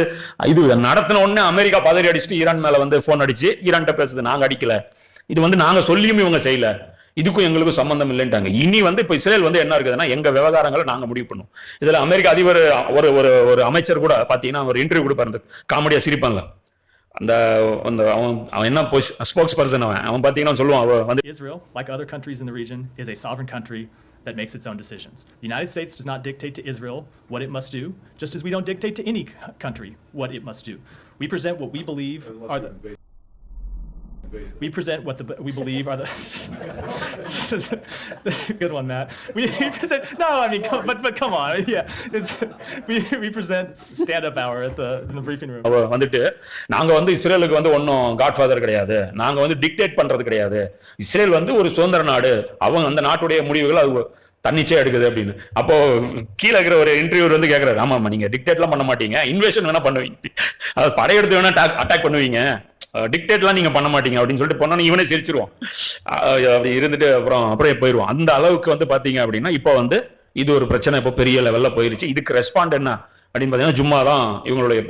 இது நடத்தின உடனே அமெரிக்கா பதறி அடிச்சுட்டு ஈரான் மேல வந்து போன் அடிச்சு ஈரான்கிட்ட பேசுது, நாங்க அடிக்கல, இது வந்து நாங்க சொல்லியும் இவங்க செய்யல, இதுக்கும் எங்களுக்கும் சம்பந்தம் இல்லைன்ட்டாங்க. இனி வந்து இப்ப இஸ்ரேல் வந்து என்ன இருக்குதுன்னா, எங்க விவகாரங்களை நாங்க முடிவு பண்ணுவோம். இதுல அமெரிக்க அதிபர் ஒரு அமைச்சர் கூட பாத்தீங்கன்னா ஒரு இன்டர்வியூ கொடுப்பாரு, காமெடியா சிரிப்பாங்க. அவன் என்ன ஸ்போக்ஸ் பர்சன் அவன் பாத்தீங்கன்னா சொல்லுவான், Israel, like other countries in the region, is a sovereign country that makes its own decisions. The United States does not dictate to Israel what it must do, just as we don't dictate to any country what it must do. We present what we believe are the We present what we believe are the good one, Matt. We present but come on, yeah. We present stand-up hour in the briefing room. வந்துட்டு நாங்க வந்து இஸ்ரேலுக்கு வந்து ஒன்னும் Godfather கிடையாது, நாங்க வந்து dictate பண்றது கிடையாது. இஸ்ரேல் வந்து ஒரு சுதந்திர நாடு, அவங்க அந்த நாட்டுடைய முடிவுகள் அது தன்னிச்சையா எடுக்குது அப்படின்னு. அப்போ கீழே இருக்கிற ஒரு இன்டர்வியூர் வந்து கேட்கறாரு, ஆமா நீங்க டிக்டேட்லாம் பண்ண மாட்டீங்க, இன்வேஷன் வேணா பண்ணுவீங்க, அதாவது படையெடுத்து வேணா அட்டாக் பண்ணுவீங்க, டிக்டேட்லாம் நீங்க பண்ண மாட்டீங்க அப்படின்னு சொல்லிட்டு போனா இவனே சிரிச்சிருவான். அப்படி இருந்துட்டு அப்படியே போயிடுவான். அந்த அளவுக்கு வந்து பாத்தீங்க அப்படின்னா இப்போ வந்து இது ஒரு பிரச்சனை இப்போ பெரிய லெவல்ல போயிருச்சு. இதுக்கு ரெஸ்பாண்ட் என்ன அப்படின்னு பாத்தீங்கன்னா, ஜும்மா தான் இவங்களுடைய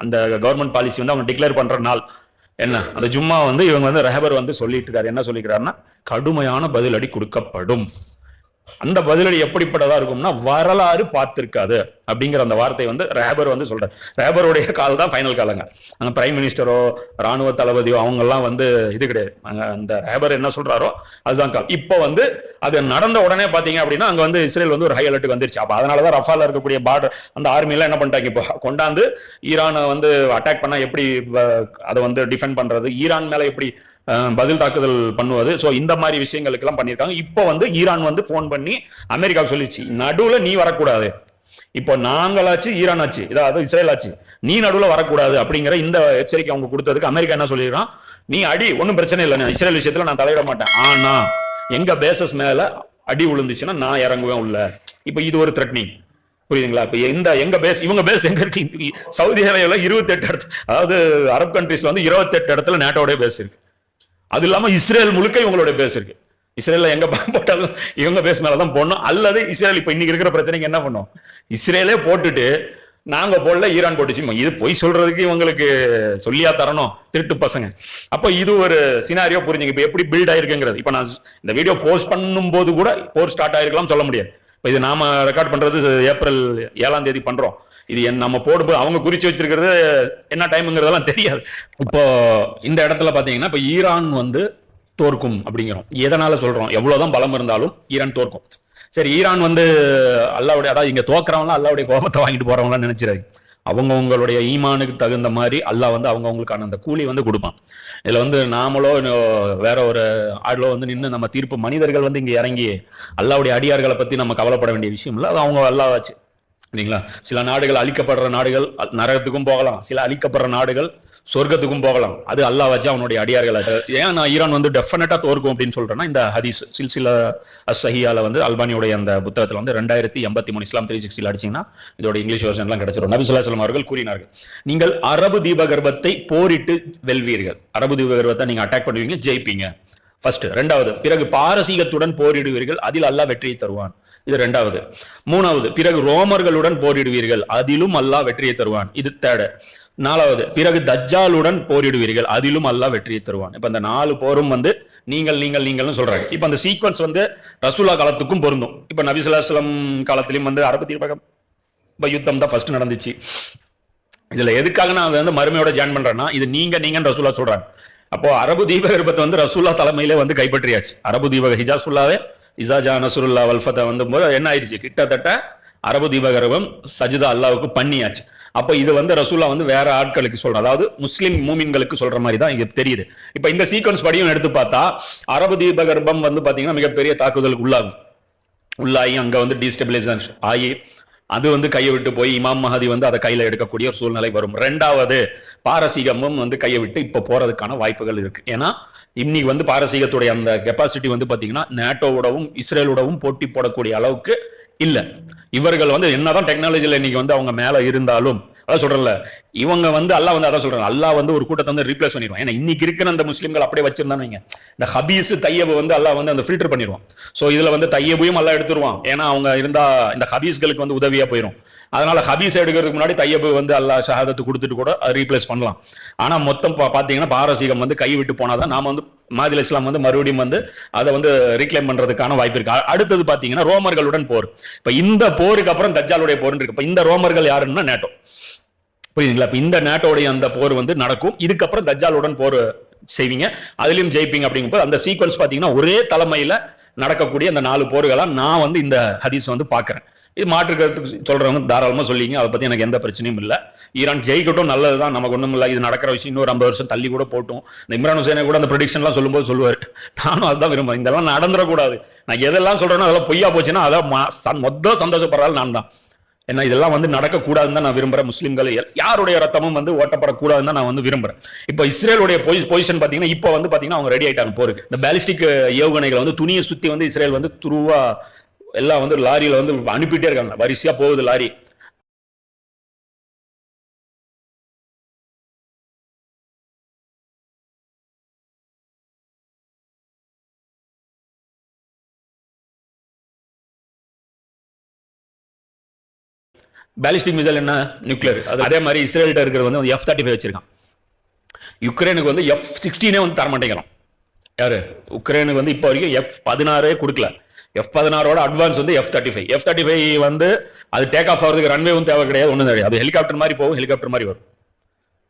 அந்த கவர்மெண்ட் பாலிசி வந்து அவங்க டிக்ளேர் பண்ற நாள் என்ன, அந்த ஜும்மா வந்து இவங்க வந்து ரெஹபர் வந்து சொல்லிட்டு இருக்காரு. என்ன சொல்லிக்கிறாருன்னா, கடுமையான பதிலடி கொடுக்கப்படும். அந்த பதிலடி எப்படிப்பட்டதா இருக்கும்னா வரலாறு பார்த்திருக்காது அப்படிங்கிற அந்த வார்த்தை வந்து ரேபர் வந்து சொல்றாரு. ரேபருடைய கால் தான் ஃபைனல் காலங்க. அங்க பிரைம் மினிஸ்டரோ ராணுவ தளபதியோ அவங்க எல்லாம் வந்து இது கிடையாது. அந்த ரேபர் என்ன சொல்றாரோ அதுதான் கால். இப்போ வந்து அது நடந்த உடனே பாத்தீங்க அப்படின்னா அங்க வந்து இஸ்ரேல் வந்து ஒரு ஹை அலர்ட் வந்துருச்சு. அப்ப அதனாலதான் ரஃபால இருக்கக்கூடிய பார்டர் அந்த ஆர்மி எல்லாம் என்ன பண்ணிட்டாங்க, இப்போ கொண்டாந்து ஈரானை வந்து அட்டாக் பண்ணா எப்படி அதை வந்து டிஃபெண்ட் பண்றது, ஈரான் மேல எப்படி பதில் தாக்குதல் பண்ணுவது, சோ இந்த மாதிரி விஷயங்களுக்கு எல்லாம் பண்ணிருக்காங்க. இப்போ வந்து ஈரான் வந்து போன் பண்ணி அமெரிக்காவுக்கு சொல்லிச்சு, நடுவுல நீ வரக்கூடாது, இப்போ நாங்களாச்சு ஈரான் ஆச்சு, இதாவது இஸ்ரேல் ஆச்சு, நீ நடுவுல வரக்கூடாது அப்படிங்கிற இந்த எச்சரிக்கை அவங்க கொடுத்ததுக்கு அமெரிக்கா என்ன சொல்லிடுறான், நீ அடி ஒன்னும் பிரச்சனை இல்லை, இஸ்ரேல் விஷயத்துல நான் தலையிட மாட்டேன், ஆனா எங்க பேசஸ் மேல அடி விழுந்துச்சுன்னா நான் இறங்குவேன் உள்ள. இப்போ இது ஒரு த்ரெட்னிங், புரியுதுங்களா? இப்ப எங்க பேஸ், இவங்க பேஸ் எங்க இருக்கு? சவுதி அரேபியால 28 இடத்துல, அதாவது அரபு கண்ட்ரீஸ்ல வந்து 28 இடத்துல நேட்டோட பேஸ் இருக்கு. அது இல்லாம இஸ்ரேல் முழுக்க இவங்களோட பேஸ் இருக்கு. இஸ்ரேல்ல எங்க போட்டாலும் இவங்க பேஸ் மேலதான் போடணும். அல்லது இஸ்ரேல் இப்ப இன்னைக்கு இருக்கிற பிரச்சனைக்கு என்ன பண்ணும், இஸ்ரேலே போட்டுட்டு நாங்க போடல ஈரான் போட்டுச்சு, இது பொய் சொல்றதுக்கு இவங்களுக்கு சொல்லியா தரணும் திருட்டு பசங்க. அப்ப இது ஒரு சினாரியோ புரிஞ்சுங்க. இப்ப எப்படி பில்ட் ஆயிருக்குங்கிறது, இப்ப நான் இந்த வீடியோ போஸ்ட் பண்ணும் போது கூட போர் ஸ்டார்ட் ஆயிருக்கலாம் சொல்ல முடியாது. இப்ப இது நாம ரெக்கார்ட் பண்றது ஏப்ரல் 7ஆம் தேதி பண்றோம். இது நம்ம போடும்போது அவங்க குறிச்சு வச்சிருக்கிறது என்ன டைம்ங்கிறதெல்லாம் தெரியாது. இப்போ இந்த இடத்துல பாத்தீங்கன்னா இப்ப ஈரான் வந்து தோற்கும் அப்படிங்கிறோம். எதனால சொல்றோம், எவ்வளவுதான் பலம் இருந்தாலும் ஈரான் தோற்கும். சரி, ஈரான் வந்து அல்லாவுடைய, அதாவது இங்க தோக்குறவங்க அல்லாவுடைய கோபத்தை வாங்கிட்டு போறவங்களாம் நினைச்சிடாது. அவங்கவுங்களுடைய ஈமானுக்கு தகுந்த மாதிரி அல்லாஹ் வந்து அவங்கவுங்களுக்கான அந்த கூலி வந்து கொடுப்பான். இதுல வந்து நாமளோ வேற ஒரு ஆளோ வந்து நின்று நம்ம தீர்ப்பு, மனிதர்கள் வந்து இங்க இறங்கி அல்லாவுடைய அடியார்களை பத்தி நம்ம கவலைப்பட வேண்டிய விஷயம் இல்லை. அது அவங்க அல்லாஹ்வாச்சு இல்லைங்களா? சில நாடுகள் அழிக்கப்படுற நாடுகள் நரகத்துக்கும் போகலாம், சில அழிக்கப்படுற நாடுகள் சொர்க்கத்துக்கும் போகலாம். அது அல்லாஹ் வச்சு அவனுடைய அடியார்கள். ஏன் நான் ஈரான் வந்து டெஃபினட்டா தோற்கும் அப்படின்னு சொல்றேன்னா, இந்த ஹதீஸ் சில்சிலா அஸ்ஸஹியால வந்து அல்பானியுடைய அந்த புத்தகத்துல வந்து 2083 இஸ்லாம் 360 அடிச்சீங்கன்னா இதோட இங்கிலீஷ் வெர்ஷன் எல்லாம் கிடைச்சிடும். நபி ஸல்லல்லாஹு அலைஹி வஸல்லம் அவர்கள் கூறினார்கள், நீங்கள் அரபு தீபகற்பத்தை போரிட்டு வெல்வீர்கள். அரபு தீபகற்பத்தை நீங்க அட்டாக் பண்ணுவீங்க, ஜெயிப்பீங்க ஃபர்ஸ்ட். ரெண்டாவது, பிறகு பாரசீகத்துடன் போரிடுவீர்கள், அதில் அல்லாஹ் வெற்றியை தருவான். இது ரெண்டாவது. மூணாவது, பிறகு ரோமர்களுடன் போரிடுவீர்கள், அதிலும் அல்லாஹ் வெற்றியை தருவான். இது தேர்டு. நாலாவது, பிறகு தஜ்ஜாலுடன் போரிடுவீர்கள், அதிலும் அல்லாஹ் வெற்றியை தருவான். இப்ப இந்த 4 போரும் வந்து நீங்கள்னு சொல்றாங்க. இப்ப அந்த சீக்வன்ஸ் வந்து ரசூலா காலத்துக்கும் பொருந்தும். இப்ப நபி ஸல்லல்லாஹு அலைஹி வஸல்லம் காலத்திலும் வந்து அரபு தீபகற்ப யுத்தம் தான் ஃபர்ஸ்ட் நடந்துச்சு. இதுல எதுக்காக நான் வந்து மறுமையோட ஜாயின் பண்றேன்னா, இது நீங்கன்னு ரசூலா சொல்றாங்க. அப்போ அரபு தீபகற்பத்தை வந்து ரசூலா தலைமையிலே வந்து கைப்பற்றியாச்சு. அரபு தீபக ஹிஜாசுல்லாவே இசாஜா நசுருல்லா வல்ஃபத்தை வந்து போது என்ன ஆயிடுச்சு, கிட்டத்தட்ட அரபு தீபகற்பம் சஜிதா அல்லாவுக்கு பண்ணியாச்சு. அப்ப இது வந்து ரசூலா வந்து வேற ஆட்களுக்கு சொல்ற, அதாவது முஸ்லிம் மூமின்களுக்கு சொல்ற மாதிரி தான் இங்க தெரியுது. இப்ப இந்த சீக்வன்ஸ் படியும் எடுத்து பார்த்தா அரபு தீபகற்பம் வந்து பாத்தீங்கன்னா மிகப்பெரிய தாக்குதலுக்கு உள்ளாகி அங்க வந்து டீஸ்டபிலைசேஷன் ஆகி அது வந்து கையை விட்டு போய் இமாம் மஹதி வந்து அதை கையில எடுக்கக்கூடிய ஒரு சூழ்நிலை வரும். ரெண்டாவது, பாரசீகமும் வந்து கையை விட்டு இப்ப போறதுக்கான வாய்ப்புகள் இருக்கு. ஏன்னா இன்னைக்கு வந்து பாரசீகத்துடைய அந்த கெப்பாசிட்டி வந்து பாத்தீங்கன்னா நேட்டோவோடவும் இஸ்ரேலோடவும் போட்டி போடக்கூடிய அளவுக்கு இல்ல. இவர்கள் வந்து என்னதான் டெக்னாலஜில இன்னைக்கு வந்து அவங்க மேல இருந்தாலும், அதான் சொல்றேன்ல, இவங்க வந்து அல்லாஹ் வந்து அதான் சொல்றாங்க, அல்லாஹ் வந்து ஒரு கூட்டத்தை வந்து ரீப்ளேஸ் பண்ணிடுவான். ஏன்னா இன்னைக்கு இருக்கிற அந்த முஸ்லிம்கள் அப்படியே வச்சிருந்தாங்க, இந்த ஹபீஸ் தையபு வந்து அல்லாஹ் வந்து அந்த ஃபில்டர் பண்ணிடுவான். சோ இதுல வந்து தையபையும் அல்லாஹ் எடுத்துருவான். ஏன்னா அவங்க இருந்தா இந்த ஹபீஸ்களுக்கு வந்து உதவியா போயிடும். அதனால ஹபீஸ் எடுக்கிறதுக்கு முன்னாடி தையபு வந்து அல்லாஹ் ஷஹாதத்து கொடுத்துட்டு கூட ரீப்ளேஸ் பண்ணலாம். ஆனா மொத்தம் பாத்தீங்கன்னா பாரசீகம் வந்து கை விட்டு போனாதான் நாம வந்து மாதில் இஸ்லாம் வந்து மறுபடியும் வந்து அதை வந்து ரீக்ளைம் பண்றதுக்கான வாய்ப்பு இருக்கு. அடுத்தது பாத்தீங்கன்னா ரோமர்களுடன் போர். இப்ப இந்த போருக்கு அப்புறம் தஜ்ஜாலுடைய போர் இருக்கு. இப்ப இந்த ரோமர்கள் யாருன்னா நேட்டோ, புரியுதுங்களா? இப்ப இந்த நேட்டோடைய அந்த போர் வந்து நடக்கும். இதுக்கப்புறம் தஜ்ஜாலுடன் போர் செய்வீங்க, அதுலயும் ஜெயிப்பீங்க. அப்படிங்கும்போது அந்த சீக்வன்ஸ் பாத்தீங்கன்னா ஒரே தலைமையில நடக்கக்கூடிய அந்த 4 போர்களா நான் வந்து இந்த ஹதீஸ் வந்து பாக்குறேன். இது மாற்றுக்கிறதுக்கு சொல்றவங்க தாராளமா சொல்லிங்க, அதை பத்தி எனக்கு எந்த பிரச்சனையும் இல்லை. ஈரான் ஜெயிக்கட்டும், நல்லதுதான், நமக்கு ஒண்ணும் இல்லை. இது நடக்கிற விஷயம் இன்னொரு 50 வருஷம் தள்ளி கூட போட்டும். இந்த இம்ரான் ஹுசைனை கூட அந்த ப்ரெடிக்ஷன் எல்லாம் சொல்லும்போது சொல்லுவாரு, நானும் அதுதான் விரும்புறேன், இதெல்லாம் நடந்துடக்கூடாது. நான் எதெல்லாம் சொல்றேனோ அதெல்லாம் பொய்யா போச்சுன்னா அதான் மொத்தம் சந்தோஷப்படுறாள் நான் தான். ஏன்னா இதெல்லாம் வந்து நடக்கக்கூடாதுன்னு தான் நான் விரும்புறேன். முஸ்லிம்கள் யாருடைய ரத்தமும் வந்து ஓட்டப்படக்கூடாதுன்னு தான் நான் வந்து விரும்புறேன். இப்போ இஸ்ரேலுடைய பொசிஷன் பாத்தீங்கன்னா இப்போ வந்து பாத்தீங்கன்னா அவங்க ரெடி ஆயிட்டாங்க போருக்கு. இந்த பேலிஸ்டிக் ஏவுகணைகளை வந்து துணியை சுத்தி வந்து இஸ்ரேல் வந்து துருவா எல்லாம் வந்து லாரியில வந்து அனுப்பிட்டே இருக்காங்க, வரிசையா போகுது லாரி. பேலிஸ்டிக் மிசைல் என்ன, நியூக்ளியர். அதே மாதிரி இஸ்ரேல்கிட்ட இருக்கிறது வந்து F-35 வச்சிருக்கான். யுக்ரைனுக்கு வந்து F-16 வந்து தர மாட்டேங்கிறான். யாரு? உக்ரைனுக்கு வந்து இப்போ வரைக்கும் F-16 கொடுக்கல. F-16 அட்வான்ஸ் வந்து F-35. F-35 வந்து அது டேக் ஆஃப் ஆகிறதுக்கு ரன்வேவும் தேவை கிடையாது, ஒன்றும் கிடையாது. அது ஹெலிகாப்டர் மாதிரி போகும், ஹெலிகாப்டர் மாதிரி வரும்.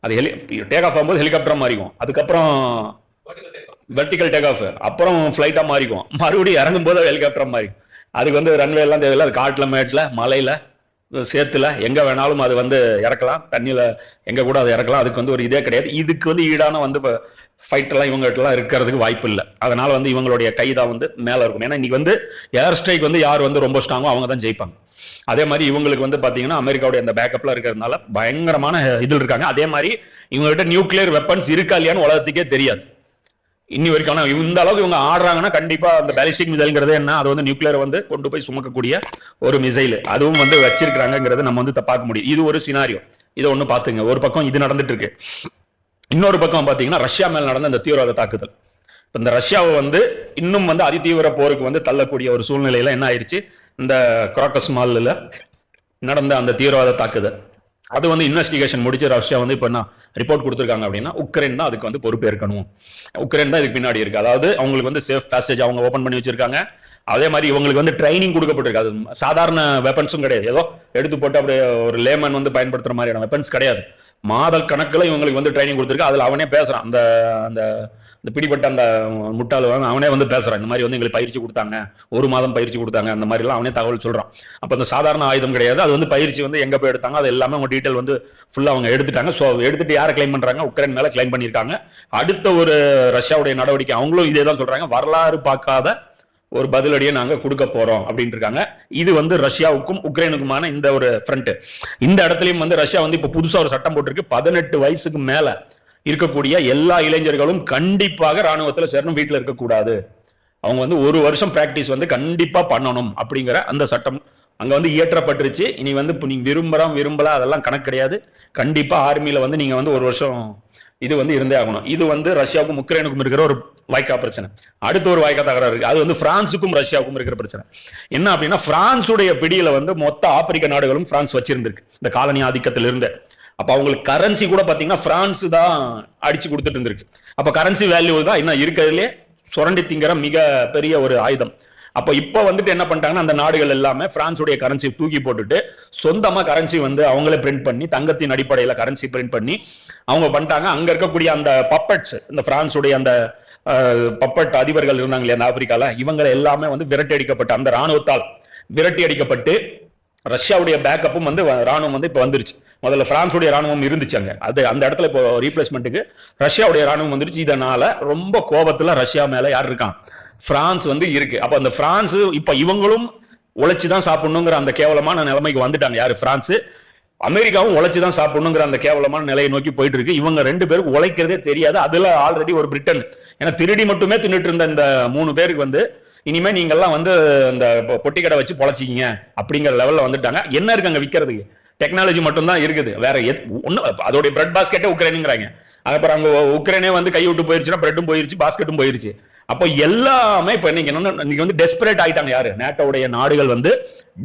அது டேக் ஆஃப் ஆகும்போது ஹெலிகாப்டர் மாறிக்கும், அதுக்கப்புறம் வெர்டிகல் டேக் ஆஃப், அப்புறம் ஃபிளைட்டா மாறிக்கும், மறுபடியும் இறங்கும் போது ஹெலிகாப்டர் மாறிக்கும். அதுக்கு வந்து ரன்வே எல்லாம் தேவையில்லை. அது காட்டுல, மேட்ல, மலையில, சேத்துல எங்க வேணாலும் அது வந்து இறக்கலாம், தண்ணியில எங்க கூட அதை இறக்கலாம். அதுக்கு வந்து ஒரு இதே கிடையாது. இதுக்கு வந்து ஈடான வந்து ஃபைட் எல்லாம் இவங்ககிட்டலாம் இருக்கிறதுக்கு வாய்ப்பு இல்லை. அதனால வந்து இவங்களுடைய கைதான் வந்து மேல இருக்கும். ஏன்னா இன்னைக்கு வந்து ஏர் ஸ்ட்ரைக் வந்து யார் வந்து ரொம்ப ஸ்ட்ராங்கோ அவங்க தான் ஜெயிப்பாங்க. அதே மாதிரி இவங்களுக்கு வந்து பாத்தீங்கன்னா அமெரிக்காவுடைய அந்த பேக்கப்ல இருக்கிறதுனால பயங்கரமான இதில் இருக்காங்க. அதே மாதிரி இவங்ககிட்ட நியூக்ளியர் வெப்பன்ஸ் இருக்கா இல்லையான்னு உலகத்துக்கே தெரியாது இன்னி வரைக்கும். ஆனா இந்த அளவுக்கு இவங்க ஆடுறாங்கன்னா கண்டிப்பா அந்த பேலிஸ்டிக் மிசைல்ங்கிறது என்ன, அது வந்து நியூக்ளியர் வந்து கொண்டு போய் சுமக்கக்கூடிய ஒரு மிசைல், அதுவும் வந்து வச்சிருக்காங்கிறது நம்ம வந்து பார்க்க முடியும். இது ஒரு சினாரியோ. இதை ஒண்ணு பாத்துங்க. ஒரு பக்கம் இது நடந்துட்டு இருக்கு, இன்னொரு பக்கம் பாத்தீங்கன்னா ரஷ்யா மேல் நடந்த இந்த தீவிரவாத தாக்குதல். இந்த ரஷ்யாவை வந்து இன்னும் வந்து அதிதீவிர போருக்கு வந்து தள்ளக்கூடிய ஒரு சூழ்நிலையில என்ன ஆயிடுச்சு, இந்த கிராக்கஸ் மால்ல நடந்த அந்த தீவிரவாத தாக்குதல் அது வந்து இன்வெஸ்டிகேஷன் முடிச்சு ரஷ்யா வந்து இப்போ என்ன ரிப்போர்ட் கொடுத்துருக்காங்க அப்படின்னா உக்ரைன் தான் அதுக்கு வந்து பொறுப்பேற்கணும், உக்ரைன் தான் இதுக்கு பின்னாடி இருக்கு. அதாவது அவங்களுக்கு வந்து சேஃப் பேசேஜ் அவங்க ஓபன் பண்ணி வச்சிருக்காங்க. அதே மாதிரி இவங்களுக்கு வந்து ட்ரைனிங் கொடுக்கப்பட்டிருக்கு. அது சாதாரண வெப்பன்ஸும் கிடையாது, ஏதோ எடுத்து போட்டு அப்படியே ஒரு லேமன் வந்து பயன்படுத்துற மாதிரியான வெப்பன்ஸ் கிடையாது. மாதல் கணக்கில் இவங்களுக்கு வந்து ட்ரைனிங் கொடுத்துருக்கு. அதில் அவனே பேசுறான், அந்த அந்த பிடிப்பட்ட அந்த முட்டாள் அவனே வந்து பேசுறான், இந்த மாதிரி வந்து எங்களுக்கு பயிற்சி கொடுத்தாங்க, 1 மாதம் பயிற்சி கொடுத்தாங்க, அந்த மாதிரி எல்லாம் அவனே தகவல் சொல்றான். அப்ப அந்த சாதாரண ஆயுதம் கிடையாது, அது வந்து பயிற்சி வந்து எங்க போய் எடுத்தாங்க அது எல்லாமே அவங்க டீட்டெயில் வந்து ஃபுல்லா அவங்க எடுத்துட்டாங்க. ஸோ எடுத்துட்டு யாரை கிளைம் பண்றாங்க, உக்ரைன் மேல கிளைம் பண்ணியிருக்காங்க. அடுத்த ஒரு ரஷ்யாவுடைய நடவடிக்கை அவங்களும் இதே தான் சொல்றாங்க, வரலாறு பார்க்காத ஒரு பதிலடியை நாங்க கொடுக்க போறோம் அப்படின்னு இருக்காங்க. இது வந்து ரஷ்யாவுக்கும் உக்ரைனுக்குமான இந்த ஒரு ஃப்ரண்ட். இந்த இடத்துலயும் வந்து ரஷ்யா வந்து இப்ப புதுசா ஒரு சட்டம் போட்டிருக்கு, 18 வயசுக்கு மேல இருக்கக்கூடிய எல்லா இளைஞர்களும் கண்டிப்பாக ராணுவத்துல சேரணும், வீட்டுல இருக்கக்கூடாது. அவங்க வந்து 1 வருஷம் பிராக்டிஸ் வந்து கண்டிப்பா பண்ணணும் அப்படிங்கிற அந்த சட்டம் அங்க வந்து இயற்றப்பட்டுருச்சு. இனி வந்து நீங்க விரும்பல அதெல்லாம் கணக்கு கிடையாது. கண்டிப்பா ஆர்மியில வந்து நீங்க வந்து 1 வருஷம் இது வந்து இருந்தே ஆகணும். இது வந்து ரஷ்யாவுக்கும் உக்ரைனுக்கும் இருக்கிற ஒரு வாய்க்கா பிரச்சனை. அடுத்த ஒரு வாய்க்கா தகராறு இருக்கு, அது வந்து பிரான்சுக்கும் ரஷ்யாவுக்கும் இருக்கிற பிரச்சனை. என்ன அப்படின்னா பிரான்சுடைய பிடியில வந்து மொத்த ஆப்பிரிக்க நாடுகளும் பிரான்ஸ் வச்சிருந்திருக்கு இந்த காலனி ஆதிக்கத்தில் இருந்து. அப்ப அவங்களுக்கு கரன்சி கூட பாத்தீங்கன்னா பிரான்ஸ் தான் அடிச்சு கொடுத்துட்டு இருந்திருக்கு. அப்ப கரன்சி வேல்யூ தான் இன்னும் இருக்கிறதுலே சுரண்டி திங்கிற மிக பெரிய ஒரு ஆயுதம். அப்ப இப்ப வந்துட்டு என்ன பண்ணிட்டாங்கன்னா அந்த நாடுகள் எல்லாமே பிரான்சுடைய கரன்சி தூக்கி போட்டுட்டு சொந்தமா கரன்சி வந்து அவங்களே பிரிண்ட் பண்ணி தங்கத்தின் அடிப்படையில கரன்சி பிரிண்ட் பண்ணி அவங்க பண்ணிட்டாங்க. அங்க இருக்கக்கூடிய அந்த பப்பட்ஸ், இந்த பிரான்சுடைய அந்த பப்பட் அதிபர்கள் இருந்தாங்க இல்லையா அந்த ஆப்பிரிக்கால, இவங்களை எல்லாமே வந்து விரட்டி அடிக்கப்பட்டு அந்த ராணுவத்தால் விரட்டி அடிக்கப்பட்டு ரஷ்யாவுடைய பேக்கப்பும் வந்து ராணுவம் வந்து இப்ப வந்துருச்சு. முதல்ல பிரான்சுடைய ராணுவம் இருந்துச்சு அங்க, அது அந்த இடத்துல இப்போ ரீப்ளேஸ்மெண்ட்டுக்கு ரஷ்யாவுடைய ராணுவம் வந்துருச்சு. இதனால ரொம்ப கோபத்துல ரஷ்யா மேல யார் இருக்கான், பிரான்ஸ் வந்து இருக்கு. அப்ப அந்த பிரான்ஸ் இப்ப இவங்களும் உழைச்சுதான் சாப்பிடணுங்கிற அந்த கேவலமான நிலைமைக்கு வந்துட்டாங்க. யாரு, பிரான்ஸ். அமெரிக்காவும் உழைச்சுதான் சாப்பிடணுங்கிற அந்த கேவலமான நிலையை நோக்கி போயிட்டு இருக்கு. இவங்க 2 பேருக்கு உழைக்கிறதே தெரியாது. அதுல ஆல்ரெடி ஒரு பிரிட்டன், ஏன்னா திருடி மட்டுமே தின்னுட்டு இருந்த இந்த 3 பேருக்கு வந்து இனிமே நீங்க எல்லாம் வந்து இந்த பொட்டி கடை வச்சு பொழைச்சிக்கிங்க அப்படிங்கிற லெவல்ல வந்துட்டாங்க. என்ன இருக்கு அங்க விற்கிறதுக்கு, டெக்னாலஜி மட்டும் தான் இருக்குது, வேற ஒண்ணு. அதோடைய பிரெட் பாஸ்கெட்டே உக்ரைனுங்கிறாங்க. அப்புறம் அங்க உக்ரைனே வந்து கை விட்டு போயிருச்சுன்னா பிரெட்டும் போயிருச்சு, பாஸ்கெட்டும் போயிருச்சு. அப்போ எல்லாமே இப்ப இன்னைக்கு வந்து டெஸ்பரேட் ஆயிட்டாங்க. யாரு, நேட்டோடைய நாடுகள் வந்து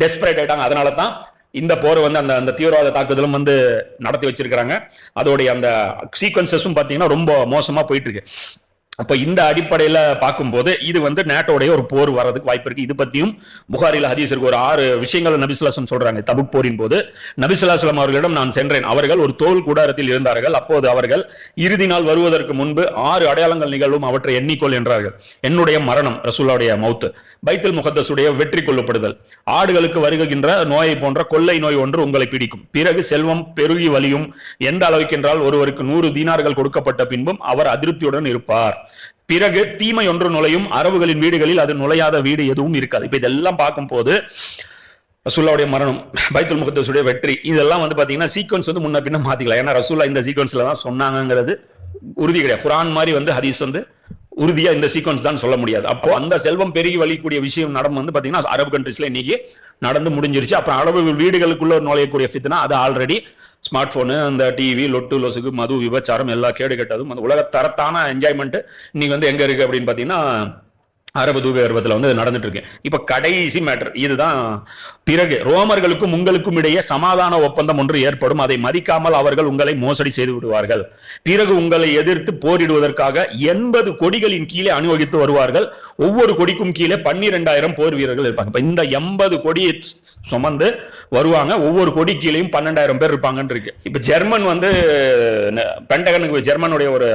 டெஸ்பரேட் ஆயிட்டாங்க. அதனால தான் இந்த போர் வந்து அந்த தீவிரவாத தாக்குதலும் வந்து நடத்தி வச்சிருக்காங்க. அதோடைய அந்த சீக்வன்சஸும் பாத்தீங்கன்னா ரொம்ப மோசமா போயிட்டு இருக்கு. அப்ப இந்த அடிப்படையில பார்க்கும்போது இது வந்து நேட்டோடைய ஒரு போர் வர்றதுக்கு வாய்ப்பு இருக்கு. இது பத்தியும் புகாரில ஹதீஸ் இருக்கு. ஒரு 6 விஷயங்கள் நபி ஸல்லல்லாஹு அலைஹி வஸல்லம் சொல்றாங்க. தபுக் போரின் போது நபி ஸல்லல்லாஹு அலைஹி வஸல்லம் அவர்களிடம் நான் சென்றேன். அவர்கள் ஒரு தோல் கூடாரத்தில் இருந்தார்கள். அப்போது அவர்கள் இறுதி நாள் வருவதற்கு முன்பு 6 அடையாளங்கள் நிகழும், அவற்றை எண்ணிக்கொள் என்றார்கள். என்னுடைய மரணம், ரசூலுடைய மௌத், பைத்துல் முகத்தஸுடைய வெற்றி கொள்ளப்படுதல், ஆடுகளுக்கு வருகின்ற நோயை போன்ற கொள்ளை நோய் ஒன்று உங்களை பிடிக்கும், பிறகு செல்வம் பெருகி வலியும் எந்த அளவுக்கு என்றால் ஒருவருக்கு 100 தீனார்கள் கொடுக்கப்பட்ட பின்பும் அவர் அதிருப்தியுடன் இருப்பார், பிறகு தீமை ஒன்று நுழையும், அரபுகளின் வீடுகளில் அது நுழையாத வீடு எதுவும் இருக்காது. இப்ப இதெல்லாம் பார்க்கும் போது ரசூலுடைய மரணம், பைத்துல் முகத்தஸுடைய வெற்றி, இதெல்லாம் வந்து பாத்தீங்கன்னா சீக்வன்ஸ் வந்து முன்ன பின்ன மாத்திக்கலாம். ஏன்னா ரசூலுல்லாஹ் இந்த சீக்வன்ஸ்ல தான் சொன்னாங்கிறது உறுதி கிடையாது. குர்ஆன் மாதிரி வந்து ஹதீஸ் வந்து உறுதியா இந்த சீக்வன்ஸ் தான் சொல்ல முடியாது. அப்போ அந்த செல்வம் பெருகி வலிக்கூடிய விஷயம் நடந்து வந்து பாத்தீங்கன்னா அரபு கண்ட்ரீஸ்ல இன்னைக்கு நடந்து முடிஞ்சிருச்சு. அப்புறம் அரபு வீடுகளுக்குள்ள நுழையக்கூடிய ஃபித்னா அது ஆல்ரெடி ஸ்மார்ட் போனு, அந்த டிவி, லொட்டு லொசுக்கு, மது, விபச்சாரம், எல்லா கேடு கெட்டதும் அந்த உலக தரத்தான என்ஜாய்மெண்ட் இன்னைக்கு வந்து எங்க இருக்கு அப்படின்னு பாத்தீங்கன்னா அரபு தூபகற்பத்தில் வந்து நடந்துட்டு இருக்கு. இப்ப கடைசி மேட்டர் இதுதான். பிறகு ரோமர்களுக்கும் உங்களுக்கும் இடையே சமாதான ஒப்பந்தம் ஒன்று ஏற்படும். அதை மதிக்காமல் அவர்கள் உங்களை மோசடி செய்து விடுவார்கள். பிறகு உங்களை எதிர்த்து போரிடுவதற்காக 80 கொடிகளின் கீழே அணிவகுத்து வருவார்கள். ஒவ்வொரு கொடிக்கும் கீழே 12,000 போர் வீரர்கள் இருப்பாங்க. இந்த 80 கொடியை சுமந்து வருவாங்க. ஒவ்வொரு கொடி கீழேயும் 12,000 பேர் இருப்பாங்கன்னு இருக்கு. இப்ப ஜெர்மன் வந்து பென்டகனுக்கு, ஜெர்மனுடைய ஒரு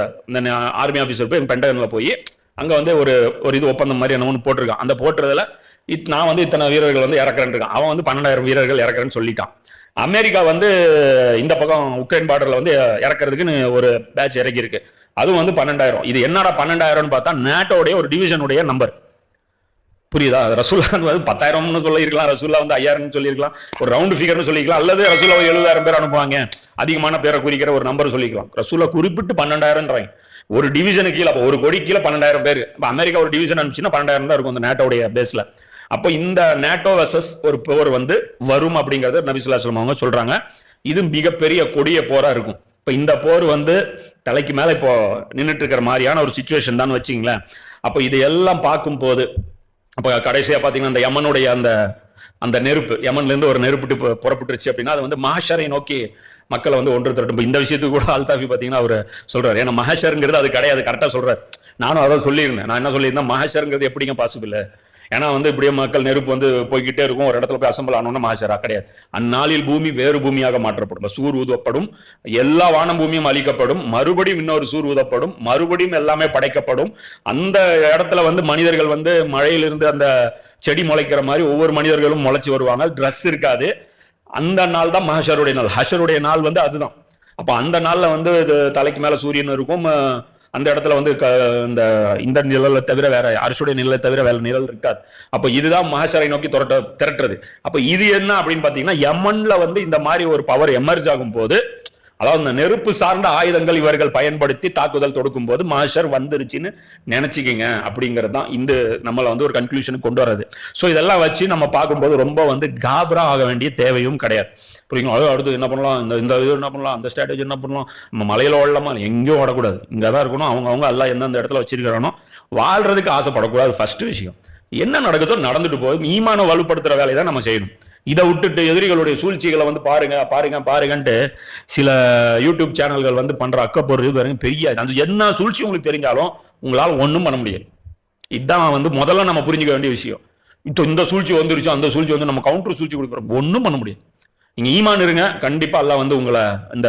ஆர்மி ஆபீசர் போய் பென்டகன்ல போய் அங்க வந்து ஒரு இது ஒப்பந்தம் மாதிரி என்ன ஒன்று போட்டிருக்கான். அந்த போட்டுறதுல நான் வந்து இத்தனை வீரர்கள் வந்து இறக்குறேன் இருக்கான். அவன் வந்து 12,000 வீரர்கள் இறக்குறேன்னு சொல்லிட்டான். அமெரிக்கா வந்து இந்த பக்கம் உக்ரைன் பார்டர்ல வந்து இறக்குறதுக்குன்னு ஒரு பேட்ச் இறக்கி இருக்கு. அதுவும் வந்து 12,000. இது என்னடா 12,000 பார்த்தா நேட்டோடைய ஒரு டிவிஷனுடைய நம்பர். புரியுதா? ரசூல்லா வந்து 10,000 சொல்லியிருக்கலாம், ரசூல்லா வந்து 5,000 சொல்லியிருக்கலாம், ஒரு ரவுண்ட் ஃபிகர்னு சொல்லிக்கலாம், அல்லது ரசூல்லா 70,000 பேர் அனுப்புவாங்க, அதிகமான பேரை குறிக்கிற ஒரு நம்பர் சொல்லிக்கலாம். ரசூல்லா குறிப்பிட்டு 12,000. ஒரு டிவிஷனுக்கு கீழே, அப்போ ஒரு கொடி கீழே 12,000 பேர். இப்போ அமெரிக்கா ஒரு டிவிஷன் அனுப்பிச்சுன்னா 12,000 தான் இருக்கும் அந்த நேட்டோடைய பேஸ்ல. அப்போ இந்த நேட்டோ வெர்சஸ் ஒரு போர் வந்து வரும் அப்படிங்கறது நபி ஸல்லல்லாஹு அலைஹி வஸல்லம் அவங்க சொல்றாங்க. இது மிகப்பெரிய கொடிய போரா இருக்கும். இப்போ இந்த போர் வந்து தலைக்கு மேல இப்போ நின்றுட்டு இருக்கிற மாதிரியான ஒரு சிச்சுவேஷன் தான் வச்சுங்களேன். அப்போ இது எல்லாம் பார்க்கும் போது அப்போ கடைசியா பாத்தீங்கன்னா அந்த யமனுடைய அந்த நெருப்பு, யமன்ல இருந்து ஒரு நெருப்பு புறப்பட்டுருச்சு அப்படின்னா அது வந்து மஹஷரை நோக்கி மக்களை வந்து ஒன்று திரட்டும். இந்த விஷயத்துக்கு கூட அல்தாஃபி பாத்தீங்கன்னா அவர் சொல்றாரு. ஏன்னா மஹஷருங்கிறது அது கிடையாது, கரெக்டா சொல்றாரு. நானும் அதான் சொல்லியிருந்தேன். நான் என்ன சொல்லியிருந்தேன், மஹஷருங்கிறது எப்படிங்க பாசிபிள்? ஏன்னா வந்து இப்படியே மக்கள் நெருப்பு வந்து போய்கிட்டே இருக்கும், ஒரு இடத்துல போய் அசம்பிள் ஆனோம்னா மஹஷரா கிடையாது. அந்நாளில் பூமி வேறு பூமியாக மாற்றப்படும், சூர் ஊதப்படும், எல்லா வானம் பூமியும் அழிக்கப்படும், மறுபடியும் இன்னொரு சூர் ஊதப்படும், மறுபடியும் எல்லாமே படைக்கப்படும். அந்த இடத்துல வந்து மனிதர்கள் வந்து மழையிலிருந்து அந்த செடி முளைக்கிற மாதிரி ஒவ்வொரு மனிதர்களும் முளைச்சு வருவாங்க. ட்ரெஸ் இருக்காது. அந்த நாள் தான் மஹஷருடைய நாள். ஹஷருடைய நாள் வந்து அதுதான். அப்ப அந்த நாள்ல வந்து தலைக்கு மேல சூரியன் இருக்கும். அந்த இடத்துல வந்து இந்த நிழலை தவிர வேற அரசுடைய நிழலை தவிர வேற நிழல் இருக்காது. அப்ப இதுதான் மஹஷரை நோக்கி திரட்டுறது. அப்ப இது என்ன அப்படின்னு பாத்தீங்கன்னா, யமன்ல வந்து இந்த மாதிரி ஒரு பவர் எமர்ஜ் ஆகும் போது, அதாவது இந்த நெருப்பு சார்ந்த ஆயுதங்கள் இவர்கள் பயன்படுத்தி தாக்குதல் தொடுக்கும் போது மஹஷர் வந்துருச்சுன்னு நினைச்சுக்கிங்க அப்படிங்கிறது தான் இந்த நம்மளை வந்து ஒரு கன்க்ளூஷனுக்கு கொண்டு வர்றது. ஸோ இதெல்லாம் வச்சு நம்ம பார்க்கும்போது ரொம்ப வந்து காபரா ஆக வேண்டிய தேவையும் கிடையாது. புரியுங்களா? அடுத்து என்ன பண்ணலாம், இந்த இது என்ன பண்ணலாம், அந்த ஸ்ட்ராட்டஜி என்ன பண்ணலாம், நம்ம மலையில ஓடலாமா, எங்கேயும் ஓடக்கூடாது, இங்கதான் இருக்கணும். அவங்க எல்லாம் எந்தெந்த இடத்துல வச்சிருக்கிறானோ வாழ்றதுக்கு ஆசைப்படக்கூடாது. ஃபர்ஸ்ட் விஷயம். என்ன நடக்குதோ நடந்துட்டு போய் ஈமான வலுப்படுத்துற வேலையை தான் நம்ம செய்யணும். இதை விட்டுட்டு எதிரிகளுடைய சூழ்ச்சிகளை வந்து பாருங்கன்ட்டு சில யூடியூப் சேனல்கள் வந்து பண்ற அக்கப்பொருள் பாருங்க, பெரிய என்ன சூழ்ச்சி உங்களுக்கு தெரிஞ்சாலும் உங்களால் ஒன்றும் பண்ண முடியாது. இதுதான் வந்து முதல்ல நம்ம புரிஞ்சுக்க வேண்டிய விஷயம். இந்த சூழ்ச்சி வந்துருச்சு, அந்த சூழ்ச்சி வந்து நம்ம கவுண்டர் சூழ்ச்சி கொடுக்குறோம், ஒன்றும் பண்ண முடியாது. நீங்க ஈமான் இருங்க, கண்டிப்பா அல்லாஹ் வந்து உங்களை இந்த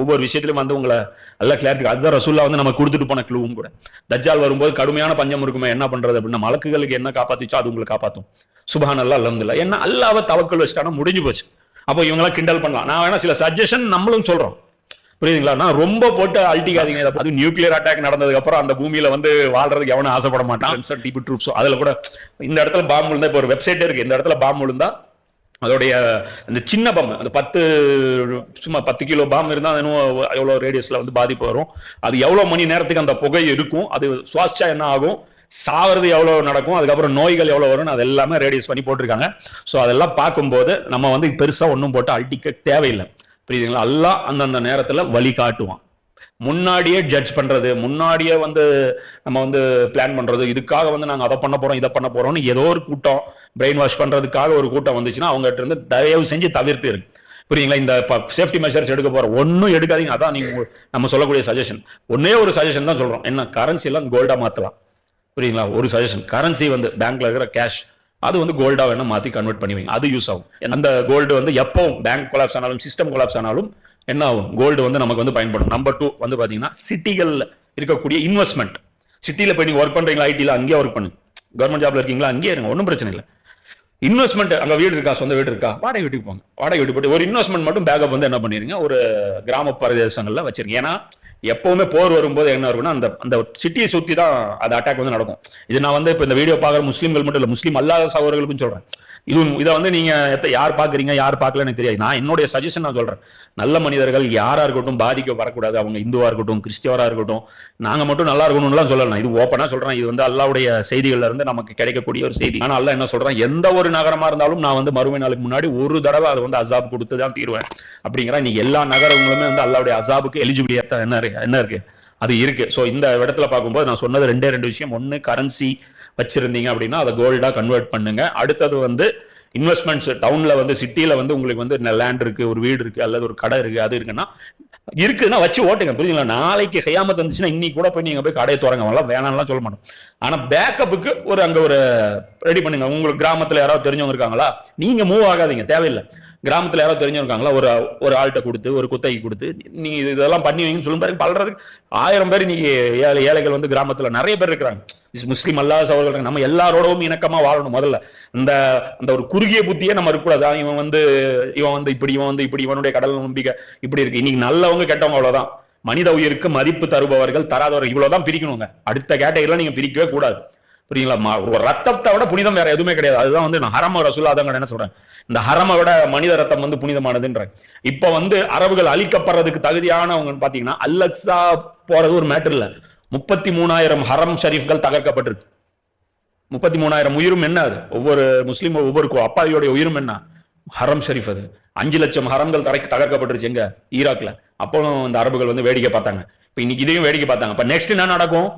ஒவ்வொரு விஷயத்திலும் வந்து உங்களை எல்லாம் கிளாரிட்டி. அதுதான் ரசூல்லா வந்து நம்ம கொடுத்துட்டு போன க்ளூவும் கூட. தஜ்ஜால் வரும்போது கடுமையான பஞ்சம் இருக்குமே, என்ன பண்றது அப்படின்னா மலக்குகளுக்கு என்ன காப்பாத்திச்சோ அது உங்களை காப்பாற்றும். சுப்ஹான் அல்லாஹ், அல்ஹம்துலில்லாஹ். என்ன அல்லாஹ்வை தவக்கல் வச்சுட்டானா முடிஞ்சு போச்சு. அப்போ இவங்களாம் கிண்டல் பண்ணலாம். நான் வேணா சில சஜஷன் நம்மளும் சொல்றோம், புரியுதுங்களா? நான் ரொம்ப போட்டு அல்ட்டிக்காதீங்க. அது நியூக்ளியர் அட்டாக் நடந்ததுக்கு அப்புறம் அந்த பூமியில வந்து வாழ்றதுக்கு எவனும் ஆசைப்பட மாட்டான். அதுல கூட இந்த இடத்துல பாம்பு விழுந்தா, இப்போ ஒரு வெப்சைட்டே இருக்கு, இந்த இடத்துல பாம்பு விழுந்தா அதோடைய அந்த சின்ன பாம்பு, அந்த 10 கிலோ பாம்பு இருந்தால் அது எவ்வளோ ரேடியஸ்ல வந்து பாதிப்பு வரும், அது எவ்வளோ மணி நேரத்துக்கு அந்த புகை இருக்கும், அது சுவாசிச்சா என்ன ஆகும், சாவது எவ்வளோ நடக்கும், அதுக்கப்புறம் நோய்கள் எவ்வளோ வரும்னு அது எல்லாமே ரேடியஸ் பண்ணி போட்டிருக்காங்க. ஸோ அதெல்லாம் பார்க்கும்போது நம்ம வந்து பெருசாக ஒன்றும் போட்டு அல்ட்டிக்க தேவையில்லை. புரியுதுங்களா? அல்லாஹ் அந்தந்த நேரத்தில் வழி காட்டுவான். முன்னாடியே ஜட்ஜ் பண்றது, முன்னாடியே வந்து நம்ம வந்து பிளான் பண்றது, இதுக்காக வந்து நாங்க அதை பண்ண போறோம் இதை பண்ண போறோம்னு ஏதோ ஒரு கூட்டம் பிரெயின் வாஷ் பண்றதுக்காக ஒரு கூட்டம் வந்துச்சுன்னா அவங்ககிட்ட இருந்து தயவு செஞ்சு தவிர்த்து இருக்கு. புரியுங்களா? இந்த சேஃப்டி மெஷர்ஸ் எடுக்க போறோம், ஒன்னும் எடுக்காதீங்க. அதான் நீங்க நம்ம சொல்லக்கூடிய சஜஷன். ஒன்னே ஒரு சஜஷன் தான் சொல்றோம், என்ன, கரன்சி எல்லாம் கோல்டா மாத்தலாம். புரியுங்களா? ஒரு சஜஷன், கரன்சி வந்து பேங்க்ல இருக்கிற கேஷ் அது வந்து கோல்டா வேணா மாத்தி கன்வெர்ட் பண்ணி வைங்க, அது யூஸ் ஆகும். அந்த கோல்டு வந்து எப்பவும் பேங்க் கொலாப்ஸ் ஆனாலும் சிஸ்டம் கொலாப்ஸ் ஆனாலும் என்ன ஆகும், கோல்டு வந்து நமக்கு வந்து பயன்படும். நம்பர் 2 வந்து பாத்தீங்கன்னா சிட்டிகள்ல இருக்கக்கூடிய இன்வெஸ்ட்மெண்ட். சிட்டில போய் நீங்க ஒர்க் பண்றீங்களா, ஐடில அங்கேயே ஒர்க் பண்ணுங்க, கவர்மெண்ட் ஜாப்ல இருக்கீங்களா அங்கேயே இருங்க, ஒன்றும் பிரச்சனை இல்லை. இன்வெஸ்ட்மெண்ட், அங்க வீடு இருக்கா, சொந்த வீடு இருக்கா, வாடகை வீட்டுக்கு போங்க, வாடகை வீட்டு போட்டு ஒரு இன்வெஸ்ட்மெண்ட் மட்டும் பேக்கப் வந்து என்ன பண்ணிருங்க, ஒரு கிராம பிரதேசங்கள்ல வச்சிருங்க. ஏன்னா எப்பவுமே போர் வரும்போது என்ன இருக்குன்னா அந்த சிட்டியை சுத்தி தான் அந்த அட்டாக் வந்து நடக்கும். இது நான் வந்து இப்ப இந்த வீடியோ பாக்குற முஸ்லீம்கள் மட்டும் இல்ல, முஸ்லீம் அல்லாத சகோதரர்களுக்கும் சொல்றேன். இதை வந்து நீங்க யார் பாக்குறீங்க யார் பார்க்கலன்னு தெரியாது. நான் என்னுடைய சஜஷன் நான் சொல்றேன், நல்ல மனிதர்கள் யாரா இருக்கட்டும் பாதிக்க வரக்கூடாது. அவங்க இந்துவா இருக்கட்டும் கிறிஸ்டியவரா இருக்கட்டும், நாங்க மட்டும் நல்லா இருக்கணும்லாம் சொல்லலாம். இது ஓப்பனா சொல்றேன், இது வந்து அல்லாஹ்வுடைய செய்திகள்ல இருந்து நமக்கு கிடைக்கக்கூடிய ஒரு செய்தி. ஆனா அல்லாஹ் என்ன சொல்றான், எந்த ஒரு நகரமா இருந்தாலும் நான் வந்து மறுமை நாளுக்கு முன்னாடி ஒரு தடவை அதை வந்து அசாப் கொடுத்து தான் தீருவேன் அப்படிங்கிற. இன்னைக்கு எல்லா நகரங்களுமே வந்து அல்லாஹ்வுடைய அசாபுக்கு எலிஜிபிலிட்டியா என்ன இருக்கு, அது இருக்கு. ஸோ இந்த இடத்துல பார்க்கும்போது நான் சொன்னது 2 விஷயம். ஒன்று, கரன்சி வச்சிருந்தீங்க அப்படின்னா அதை கோல்டா கன்வெர்ட் பண்ணுங்க. அடுத்தது வந்து இன்வெஸ்ட்மெண்ட்ஸ், டவுன்ல வந்து சிட்டில வந்து உங்களுக்கு வந்து லேண்ட் இருக்கு, ஒரு வீடு இருக்கு, அல்லது ஒரு கடை இருக்கு, அது இருக்குன்னா இருக்குதுன்னா வச்சு ஓட்டுங்க. புரியுங்களா? நாளைக்கு கியாமத் வந்துச்சுன்னா இன்னைக்கு கூட போய் நீங்க போய் கடையை திறங்க, வேணாம்லாம் சொல்ல மாட்டோம். ஆனா பேக்கப்புக்கு ஒரு அங்க ஒரு ரெடி பண்ணுங்க. உங்களுக்கு கிராமத்துல யாராவது தெரிஞ்சவங்க இருக்காங்களா, நீங்க மூவ் ஆகாதீங்க, தேவையில்லை. கிராமத்துல யாராவது தெரிஞ்சவங்க இருக்காங்களா, ஒரு ஆள்கிட்ட கொடுத்து, ஒரு குத்தகை கொடுத்து நீங்க இதெல்லாம் பண்ணுவீங்கன்னு சொல்லும் பாருங்க. பல்றதுக்கு 1000 பேர் இன்னைக்கு ஏழைகள் வந்து கிராமத்துல நிறைய பேர் இருக்கிறாங்க. முஸ்லீம் அல்லாத சகோதரர்கள். நம்ம எல்லாரோடவும் இணக்கமா வாழணும். முதல்ல அந்த அந்த ஒரு குறுகிய புத்தியே நம்ம இருக்கக்கூடாது. இவன் வந்து இப்படி, இவன் வந்து இப்படி, இவனுடைய கடல் நம்பிக்கை இப்படி இருக்கு. இன்னைக்கு நல்லவங்க கெட்டவங்க அவ்வளவுதான். மனித உயிருக்கு மதிப்பு தருபவர்கள், தராதவர்கள், இவ்வளவுதான் பிரிக்கணுங்க. அடுத்த கேட்டகரியில நீங்க பிரிக்கவே கூடாது. புரியுங்களா? ஒரு ரத்தத்தை விட புனிதம் வேற எதுவுமே கிடையாது. அதுதான் வந்து நான் ஹரம ரசூல் அதான் என்ன சொல்றேன், இந்த ஹரமை விட மனித ரத்தம் வந்து புனிதமானதுன்ற. இப்ப வந்து அரபுகள் அழிக்கப்படுறதுக்கு தகுதியானவங்க பாத்தீங்கன்னா அல்-அக்ஸா போறது ஒரு மேட்டர் இல்ல. 33,000 ஹரம் ஷரீஃப்கள் தகர்க்கப்பட்டிருக்கு. 33,000 உயிரும் என்ன? அது ஒவ்வொரு முஸ்லீம் ஒவ்வொரு அப்பாவியோடைய உயிரும் என்ன? ஹரம் ஷரீஃப். அது 5 லட்சம் ஹரம்கள் தகர்க்கப்பட்டுருச்சு எங்க? ஈராக்ல. அப்போ இந்த அரபுகள் வந்து வேடிக்கை பார்த்தாங்க. இப்ப இன்னைக்கு இதையும் வேடிக்கை பார்த்தாங்க. இப்ப நெக்ஸ்ட் என்ன நடக்கும்?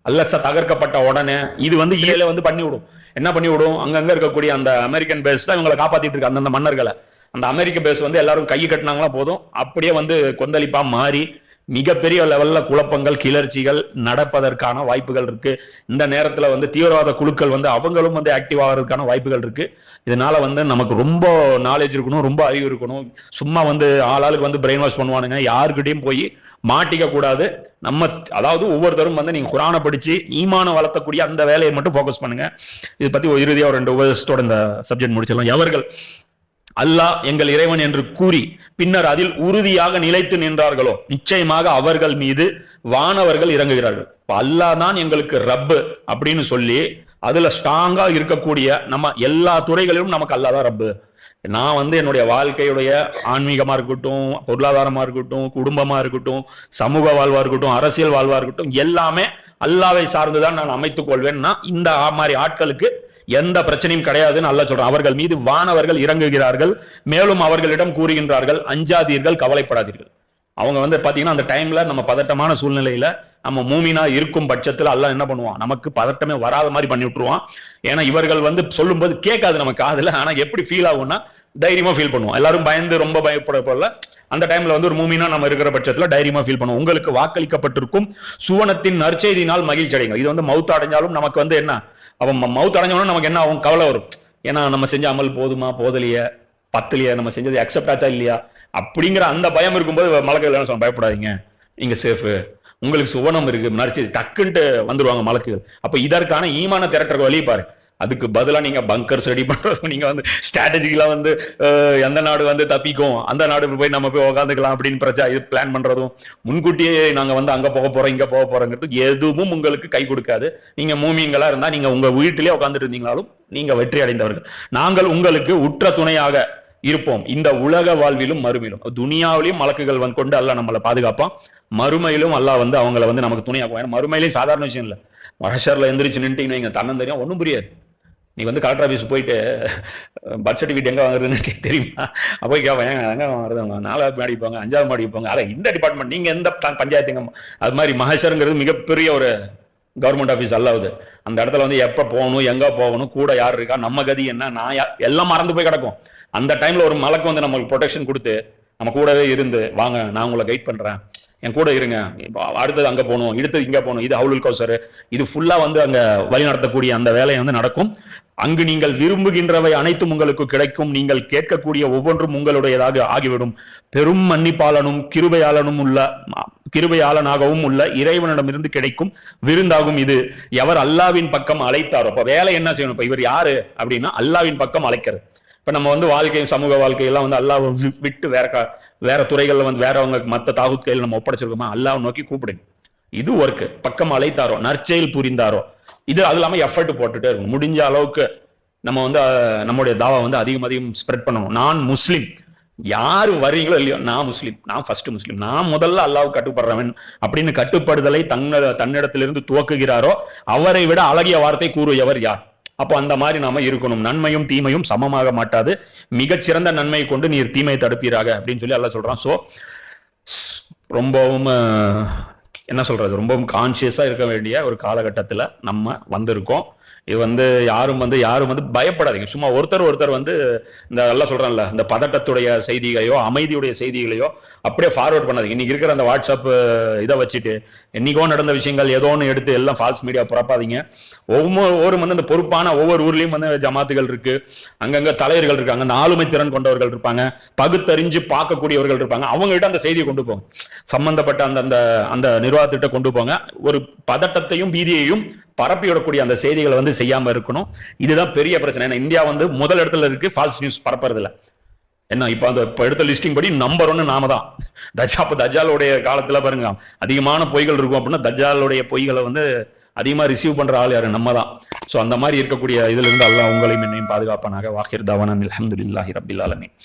அல்-அக்ஸா தகர்க்கப்பட்ட உடனே இது வந்து ஈல வந்து பண்ணி விடும். என்ன பண்ணி விடும்? அங்கங்க இருக்கக்கூடிய அந்த அமெரிக்கன் பேஸ் தான் இவங்களை காப்பாத்திட்டு இருக்கு, அந்தந்த மன்னர்களை. அந்த அமெரிக்க பேஸ் வந்து எல்லாரும் கை கட்டினாங்களா போதும், அப்படியே வந்து கொந்தளிப்பா மாறி மிகப்பெரிய லெவல்ல குழப்பங்கள், கிளர்ச்சிகள் நடப்பதற்கான வாய்ப்புகள் இருக்கு. இந்த நேரத்துல வந்து தீவிரவாத குழுக்கள் வந்து அவங்களும் வந்து ஆக்டிவ் ஆகிறதுக்கான வாய்ப்புகள் இருக்கு. இதனால வந்து நமக்கு ரொம்ப நாலேஜ் இருக்கணும், ரொம்ப அறிவு இருக்கணும். சும்மா வந்து ஆளாளுக்கு வந்து பிரெயின் வாஷ் பண்ணுவானுங்க. யாருக்கிட்டையும் போய் மாட்டிக்க கூடாது. நம்ம அதாவது ஒவ்வொருத்தரும் வந்து நீங்க குரானை படிச்சு ஈமான வளர்த்தக்கூடிய அந்த வேலையை மட்டும் ஃபோக்கஸ் பண்ணுங்க. இதை பத்தி இறுதியா ஒரு 2 உபதேசத்தோட இந்த சப்ஜெக்ட் முடிச்சிடலாம். எவர்கள் அல்லாஹ் எங்கள் இறைவன் என்று கூறி பின்னர் அதில் உறுதியாக நிலைத்து நின்றார்களோ நிச்சயமாக அவர்கள் மீது வானவர்கள் இறங்குகிறார்கள். அல்லாஹ் தான் எங்களுக்கு ரப்பு அப்படின்னு சொல்லி அதுல ஸ்ட்ராங்கா இருக்கக்கூடிய நம்ம எல்லா துறைகளிலும் நமக்கு அல்லாஹ் தான் ரப்பு. நான் வந்து என்னுடைய வாழ்க்கையுடைய ஆன்மீகமா இருக்கட்டும், பொருளாதாரமா இருக்கட்டும், குடும்பமா இருக்கட்டும், சமூக வாழ்வா இருக்கட்டும், அரசியல் வாழ்வா இருக்கட்டும், எல்லாமே அல்லாஹ்வை சார்ந்துதான் நான் அமைத்துக் கொள்வேன்னா இந்த மாதிரி ஆட்களுக்கு எந்த பிரச்சனையும் கிடையாதுன்னு அல்லாஹ் சொல்றான். அவர்கள் மீது வானவர்கள் இறங்குகிறார்கள், மேலும் அவர்களிடம் கூறுகின்றார்கள், அஞ்சாதீர்கள், கவலைப்படாதீர்கள். அவங்க வந்து பாத்தீங்கன்னா அந்த டைம்ல நம்ம பதட்டமான சூழ்நிலையில நம்ம மூமினா இருக்கும் பட்சத்துல அல்லாஹ் என்ன பண்ணுவான், நமக்கு பதட்டமே வராத மாதிரி பண்ணி விட்டுருவான். ஏன்னா இவர்கள் வந்து சொல்லும் போது கேட்காது நமக்கு காதுல, ஆனா எப்படி ஃபீல் ஆகும்னா தைரியமா ஃபீல் பண்ணுவோம். எல்லாரும் பயந்து ரொம்ப பயப்பட போல அந்த டைம்ல வந்து ஒரு மூமினா நம்ம இருக்கிற பட்சத்துல தைரியமா ஃபீல் பண்ணுவோம். உங்களுக்கு வாக்களிக்கப்பட்டிருக்கும் சுவனத்தின் நற்செய்தினால் மகிழ்ச்சி அடைங்க. இது வந்து மவுத் அடைஞ்சாலும் நமக்கு வந்து என்ன, அவன் மவுத் அடைஞ்சவனும் நமக்கு என்ன ஆகும், கவலை வரும். ஏன்னா நம்ம செஞ்ச அமல் போதுமா, போதலையே, பத்தலையா, நம்ம செஞ்சது அக்செப்ட் ஆச்சா இல்லையா அப்படிங்கிற அந்த பயம் இருக்கும்போது மலக்குகள் என்ன சொல்ல, பயப்படாதீங்க, நீங்க சேஃபு, உங்களுக்கு சுவனம் இருக்கு, நற்செய்தி, டக்குன்ட்டு வந்துருவாங்க மலக்குகள். அப்ப இதற்கான ஈமான திரட்டுற வழி பாரு. அதுக்கு பதிலா நீங்க பங்கர்ஸ் ரெடி பண்றது, நீங்க வந்து ஸ்ட்ராட்டஜிக்கெல்லாம் வந்து எந்த நாடு வந்து தப்பிக்கும், அந்த நாடு போய் நம்ம போய் உட்காந்துக்கலாம் அப்படின்னு இது பிளான் பண்றதும், முன்கூட்டியே நாங்க வந்து அங்க போக போறோம் இங்க போக போறோங்கிறது எதுவும் உங்களுக்கு கை கொடுக்காது. நீங்க மூமிங்களா இருந்தா நீங்க உங்க வீட்டிலேயே உட்காந்துட்டு இருந்தீங்களாலும் நீங்க வெற்றி அடைந்தவர்கள். நாங்கள் உங்களுக்கு உற்ற துணையாக இருப்போம் இந்த உலக வாழ்விலும் மறுமையிலும். துனியாவிலையும் மலக்குகள் வந்து கொண்டு அல்லாஹ் நம்மளை பாதுகாப்பான், மறுமையிலும் அல்லாஹ் வந்து அவங்களை வந்து நமக்கு துணையாக்குவோம். ஏன்னா மறுமையிலையும் சாதாரண விஷயம் இல்லை. மஹஷர்ல எந்திரிச்சு நின்றுட்டீங்க, தன்னன் தெரியும், ஒன்றும் புரியாது. நீ வந்து கலெக்டர் ஆஃபீஸ் போயிட்டு பர்த் சர்டிஃபிகேட் எங்க வாங்குறதுன்னு தெரியுமா, போய் கேட்பேன், எங்க வாங்குறது, 4வது மாடி போங்க, 5வது மாடி போங்க, அதான் இந்த டிபார்ட்மெண்ட், நீங்க எந்த பஞ்சாயத்துங்க. அது மாதிரி மஹஷருங்கிறது மிகப்பெரிய ஒரு கவர்மெண்ட் ஆஃபீஸ் அல்லாவது. அந்த இடத்துல வந்து எப்ப போகணும், எங்க போகணும், கூட யார் இருக்கா, நம்ம கதி என்ன, நான் எல்லாம் மறந்து போய் கிடக்கும். அந்த டைம்ல ஒரு மலக்கு வந்து நமக்கு ப்ரொடெக்ஷன் கொடுத்து நம்ம கூடவே இருந்து, வாங்க நான் உங்களை கைட் பண்றேன், என் கூட இருங்க, அடுத்தது அங்க போகணும், அடுத்தது இங்க போகணும், இது ஹவுலுல் கௌசர், இது ஃபுல்லா வந்து அங்க வழி நடத்தக்கூடிய அந்த வேலையை வந்து நடக்கும். அங்கு நீங்கள் விரும்புகின்றவை அனைத்தும் உங்களுக்கு கிடைக்கும், நீங்கள் கேட்கக்கூடிய ஒவ்வொன்றும் உங்களுடையதாக ஆகிவிடும். பெரும் மன்னிப்பாளனும் கிருபையாளனாகவும் உள்ள இறைவனிடமிருந்து கிடைக்கும் விருந்தாகும் இது. எவர் அல்லாவின் பக்கம் அழைத்தாரோ, இப்ப வேலை என்ன செய்யணும், இப்ப இவர் யாரு அப்படின்னா அல்லாவின் பக்கம் அழைக்கிறது. இப்ப நம்ம வந்து வாழ்க்கையும் சமூக வாழ்க்கையெல்லாம் வந்து அல்லாஹ் விட்டு வேற துறைகள்ல வந்து வேறவங்க மற்ற தாகுத் கையில் நம்ம ஒப்படைச்சிருக்கோமா, அல்லாஹ் நோக்கி கூப்பிடுங்க, இது ஒர்க்கு. பக்கம் அழைத்தாரோ, நற்செயல் புரிந்தாரோ, இது அது இல்லாம எஃபர்ட் போட்டுட்டே இருக்கணும். முடிஞ்ச அளவுக்கு நம்ம வந்து நம்முடைய தாவா வந்து அதிகம் ஸ்ப்ரெட் பண்ணணும். நான் முஸ்லீம், யாரு வர்றீங்களோ இல்லையோ, நான் முஸ்லீம், நான் ஃபர்ஸ்ட் முஸ்லீம், நான் முதல்ல அல்லாஹ்வுக்கு கட்டுப்படுறவன் அப்படின்னு கட்டுப்படுதலை தன்னிடத்திலிருந்து துவக்குகிறாரோ அவரை விட அழகிய வார்த்தை கூறுயவர் யார்? அப்போ அந்த மாதிரி நாம இருக்கணும். நன்மையும் தீமையும் சமமாக மாட்டாது, மிகச்சிறந்த நன்மையை கொண்டு நீர் தீமையை தடுப்பீராக அப்படின்னு சொல்லி அல்லாஹ் சொல்றான். ஸோ ரொம்பவும் என்ன சொல்றது, ரொம்பவும் கான்சியஸா இருக்க வேண்டிய ஒரு காலகட்டத்தில் நம்ம வந்திருக்கோம். இது வந்து யாரும் வந்து பயப்படாதீங்க. சும்மா ஒருத்தர் வந்து இந்த எல்லாம் சொல்றாங்கல்ல, இந்த பதட்டத்துடைய செய்திகளையோ அமைதியுடைய செய்திகளையோ அப்படியே ஃபார்வர்ட் பண்ணாதீங்க. இன்னைக்கு இருக்கிற அந்த வாட்ஸ்அப் இதை வச்சுட்டு என்னைக்கோ நடந்த விஷயங்கள் ஏதோ ஒன்று எடுத்து எல்லாம் ஃபால்ஸ் மீடியா பரப்பாதீங்க. ஒவ்வொரு வந்து இந்த பொறுப்பான ஒவ்வொரு ஊர்லயும் வந்து ஜமாத்துகள் இருக்கு, அங்கங்க தலைவர்கள் இருக்காங்க, ஆளுமை திறன் கொண்டவர்கள் இருப்பாங்க, பகுத்தறிஞ்சு பார்க்கக்கூடியவர்கள் இருப்பாங்க. அவங்ககிட்ட அந்த செய்தியை கொண்டு போங்க, சம்பந்தப்பட்ட அந்த நிர்வாகத்திட்ட கொண்டு போங்க. ஒரு பதட்டத்தையும் பீதியையும் பரப்பிவிடக்கூடிய அந்த செய்திகளை வந்து செய்யாம இருக்கணும். இதுதான் பெரிய பிரச்சனை. ஏன்னா இந்தியா வந்து முதல் இடத்துல இருக்கு ஃபால்ஸ் நியூஸ் பரப்புறது இல்ல. என்ன இப்ப எடுத்த லிஸ்டிங் படி நம்பர் 1 நாம தான். தஜ்ஜாலுடைய காலத்துல பாருங்க அதிகமான பொய்கள் இருக்கும் அப்படின்னா தஜ்ஜாலுடைய பொய்களை வந்து அதிகமா ரிசீவ் பண்ற ஆள் யாரு? நம்ம தான். சோ அந்த மாதிரி இருக்கக்கூடிய இதுல இருந்து அல்லாஹ் உங்களையும் என்னையும் பாதுகாப்பானாக. வாஹிர் தாவானா அல்ஹம்துலில்லாஹி ரப்பில் ஆலமீன்.